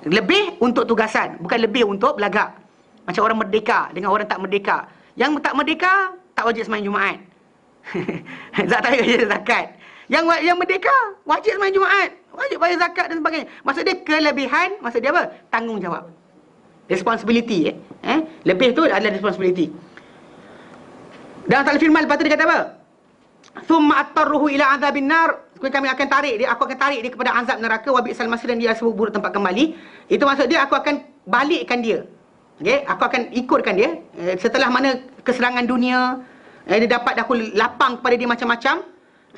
Lebih untuk tugasan, bukan lebih untuk belagak. Macam orang merdeka dengan orang tak merdeka. Yang tak merdeka tak wajib sembahyang Jumaat. Tak wajib zakat. Yang merdeka wajib sembahyang Jumaat, wajib bayar zakat dan sebagainya. Maksud dia kelebihan, maksud dia apa? Tanggungjawab. Responsibility. Lebih tu adalah responsibility. Dan Allah firman lepas tu dia kata apa? Thumma attarruhu ila azabin nar. Kami akan tarik dia, aku akan tarik dia kepada azab neraka, wa bi'sal masir, dan dia seburuk tempat kembali. Itu maksud dia aku akan balikkan dia. Okey, aku akan ikutkan dia setelah mana keserangan dunia, dia dapat aku lapang kepada dia macam-macam.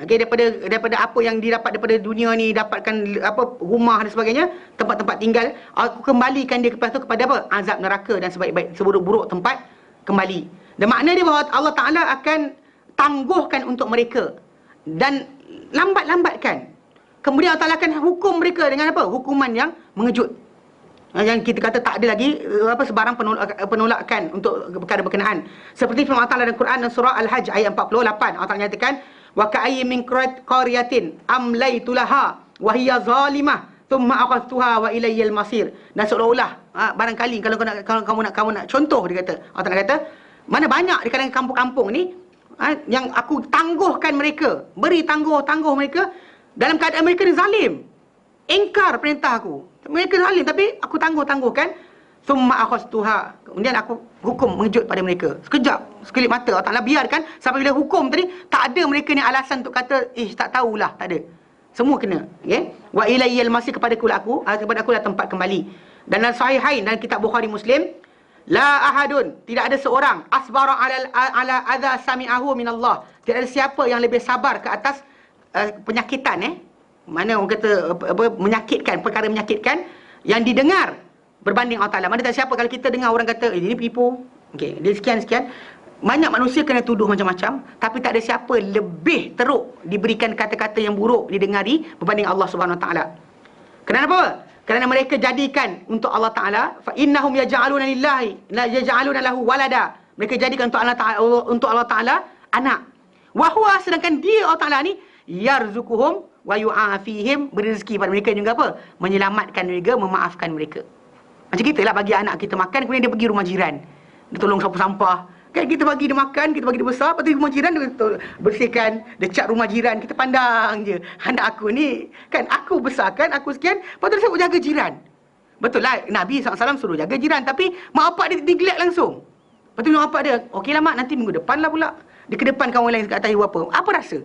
Okey, daripada apa yang didapat daripada dunia ni, dapatkan apa rumah dan sebagainya, tempat-tempat tinggal, aku kembalikan dia kepada apa? Azab neraka dan seburuk-buruk tempat kembali. Dan makna dia bahawa Allah Ta'ala akan tangguhkan untuk mereka dan lambat-lambatkan. Kemudian Allah Ta'ala akan hukum mereka dengan apa? Hukuman yang mengejut. Yang kita kata tak ada lagi sebarang penolakan untuk perkara berkenaan. Seperti firman Allah Ta'ala dalam Quran dan surah Al-Hajj ayat 48. Allah Ta'ala nyatakan wa ka'ayyin min qaryatin amlaytu laha wa hiya zalimah thumma akhadhtuha wa ilayyal masir. Dan seolah-olah barangkali kalau kamu nak contoh, dia kata, Allah Ta'ala kata, mana banyak di kalangan kampung-kampung ni yang aku tangguhkan mereka, beri tangguh mereka dalam keadaan mereka ni zalim, ingkar perintah aku. Mereka zalim tapi aku tangguhkan. Summa akhadhtuha, kemudian aku hukum mengejut pada mereka. Sekejap, sekelip mata Allah Ta'ala biarkan sampai bila hukum tadi, tak ada mereka ni alasan untuk kata tak tahulah, tak ada. Semua kena. Okay? Wa ilayyal masir, kepada aku lah tempat kembali. Dan dalam sahihain, dalam kitab Bukhari Muslim, la ahadun, tidak ada seorang asbara ala adza sami'ahu min Allah. Tidak ada siapa yang lebih sabar ke atas penyakitan mana orang kata menyakitkan, perkara menyakitkan yang didengar berbanding Allah Ta'ala. Mana tak siapa kalau kita dengar orang kata ini penipu, Okey, dia sekian-sekian. Banyak manusia kena tuduh macam-macam, tapi tak ada siapa lebih teruk diberikan kata-kata yang buruk didengari berbanding Allah Subhanahu Wa Taala. Kenapa? Kerana mereka jadikan untuk Allah Taala, fa innahum yaj'aluna lillahi la yaj'aluna lahu walada. Mereka jadikan untuk Allah Taala anak. Wa huwa, sedangkan dia Allah Taala ni yarzuquhum wa yu'afihim, beri rezeki pada mereka juga apa? Menyelamatkan mereka, memaafkan mereka. Macam kita lah bagi anak kita makan, kemudian dia pergi rumah jiran. Dia tolong sapu sampah. Kan kita bagi dia makan, kita bagi dia besar, lepas tu rumah jiran dia bersihkan, dia cat rumah jiran, kita pandang je. Anak aku ni, kan aku besarkan, aku sekian, lepas tu dia sebut jaga jiran. Betul lah, Nabi SAW suruh jaga jiran, tapi mak bapak dia neglect langsung. Lepas tu mak bapak dia, okeylah mak, nanti minggu depan lah pula. Dia kedepankan orang lain kat atas ibu apa. Apa rasa?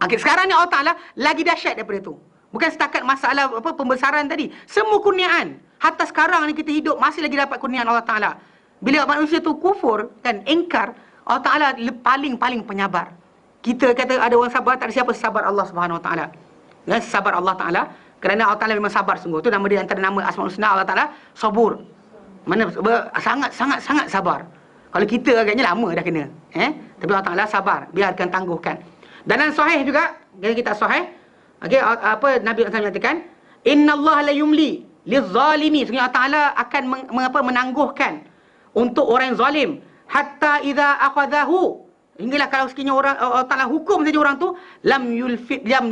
Okay, sekarang ni Allah Ta'ala lagi dahsyat daripada tu. Bukan setakat masalah pembesaran tadi. Semua kurniaan. Hatta sekarang ni kita hidup masih lagi dapat kurniaan Allah Ta'ala. Bila manusia tu kufur, kan, engkar, Allah Ta'ala paling penyabar. Kita kata ada orang sabar, tak ada siapa sabar Allah Subhanahu Wa Ta'ala. Ya, sabar Allah Ta'ala. Kerana Allah Ta'ala memang sabar sungguh. Itu nama dia, antara nama Asmaul Husna Allah Ta'ala, Sabur. Mana sangat sabar. Kalau kita agaknya lama dah kena. Tapi Allah Ta'ala sabar. Biarkan tangguhkan. Dan dalam sahih juga, kita sahih, okay, apa Nabi SAW menyatakan, Inna Allah la yumli lizzalimi. Sebenarnya Allah Ta'ala akan menangguhkan untuk orang yang zalim, hatta idza akhadhahu, hinggalah kalau sekiranya Allah Taala hukum saja orang tu, lam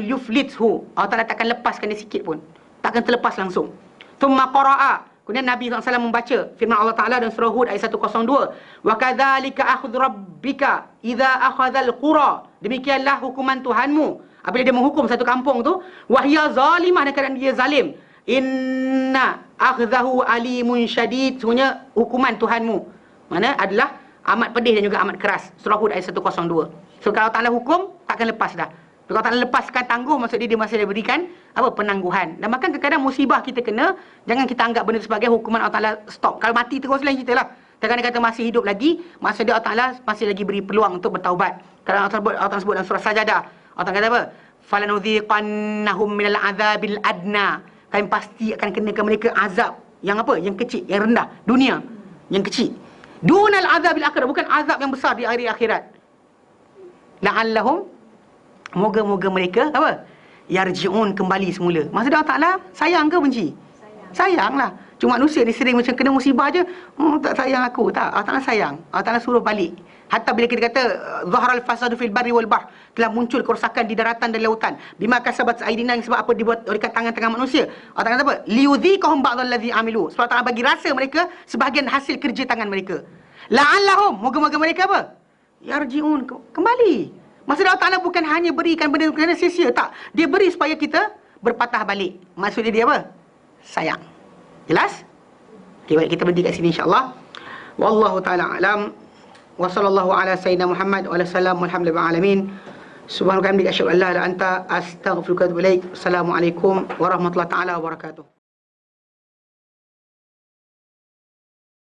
yuflithu, Allah Taala takkan lepaskan dia sikit pun, takkan terlepas langsung. Thumma qara'a, kemudian Nabi SAW membaca firman Allah Taala dalam surah Hud ayat 102, wa kadzalika akhdhu rabbika idza akhadhal qura, demikianlah hukuman Tuhanmu apabila dia menghukum satu kampung tu, wahya zalimah, dan keadaan dia zalim, inna akhdahu alimun syadid, sebenarnya hukuman Tuhanmu mana adalah amat pedih dan juga amat keras. Surah Hud ayat 102. So kalau Allah Ta'ala hukum, takkan lepas dah. Kalau Allah Ta'ala lepaskan tangguh, maksud dia masih ada berikan penangguhan. Dan bahkan kadang-kadang musibah kita kena, jangan kita anggap benda sebagai hukuman Allah Ta'ala stop. Kalau mati terus lain cerita lah. Kadang-kadang kata masih hidup lagi, maksud dia Allah Ta'ala masih lagi beri peluang untuk bertaubat. Kalau Allah Ta'ala sebut dalam surah Sajadah, Allah Ta'ala kata apa? Falanudhiqannahum minal adzabil adna, kami pasti akan kenakan mereka azab yang apa? Yang kecil, yang rendah, dunia, yang kecil. Dunal azabil akhirat, bukan azab yang besar di hari akhirat. La'allahum, moga-moga mereka apa? Yarji'un, kembali semula. Maksud Allah Ta'ala sayang ke benci? Sayanglah. Cuma manusia ni sering macam kena musibah je, tak sayang aku. Tak, Allah Ta'ala sayang. Allah Ta'ala suruh balik. Hatta bila kita kata zaharal fasadu fil barri wal bahr, telah muncul kerosakan di daratan dan lautan, bima kasabat aydina, sebab apa dibuat oleh tangan-tangan manusia. Allah Ta'ala kata apa? Liyudhiqahum ba'dallazi amilu, sebab Allah bagi rasa mereka sebahagian hasil kerja tangan mereka. La'allahum, moga-moga mereka apa? Yarji'un, kembali. Maksud Allah Ta'ala bukan hanya berikan benda kerana sia-sia, tak. Dia beri supaya kita berpatah balik. Maksudnya dia apa? Sayang. Jelas? Okay, baik, kita berhenti kat sini insya-Allah. Wallahu ta'ala alam. Wa sallallahu ala sayyidina Muhammad wa ala salam walhamdulillahi alamin. Subhanaka hamdika asyhadu an la ilaha illa anta astaghfiruka wa atubu ilaik. Assalamualaikum warahmatullahi taala wabarakatuh.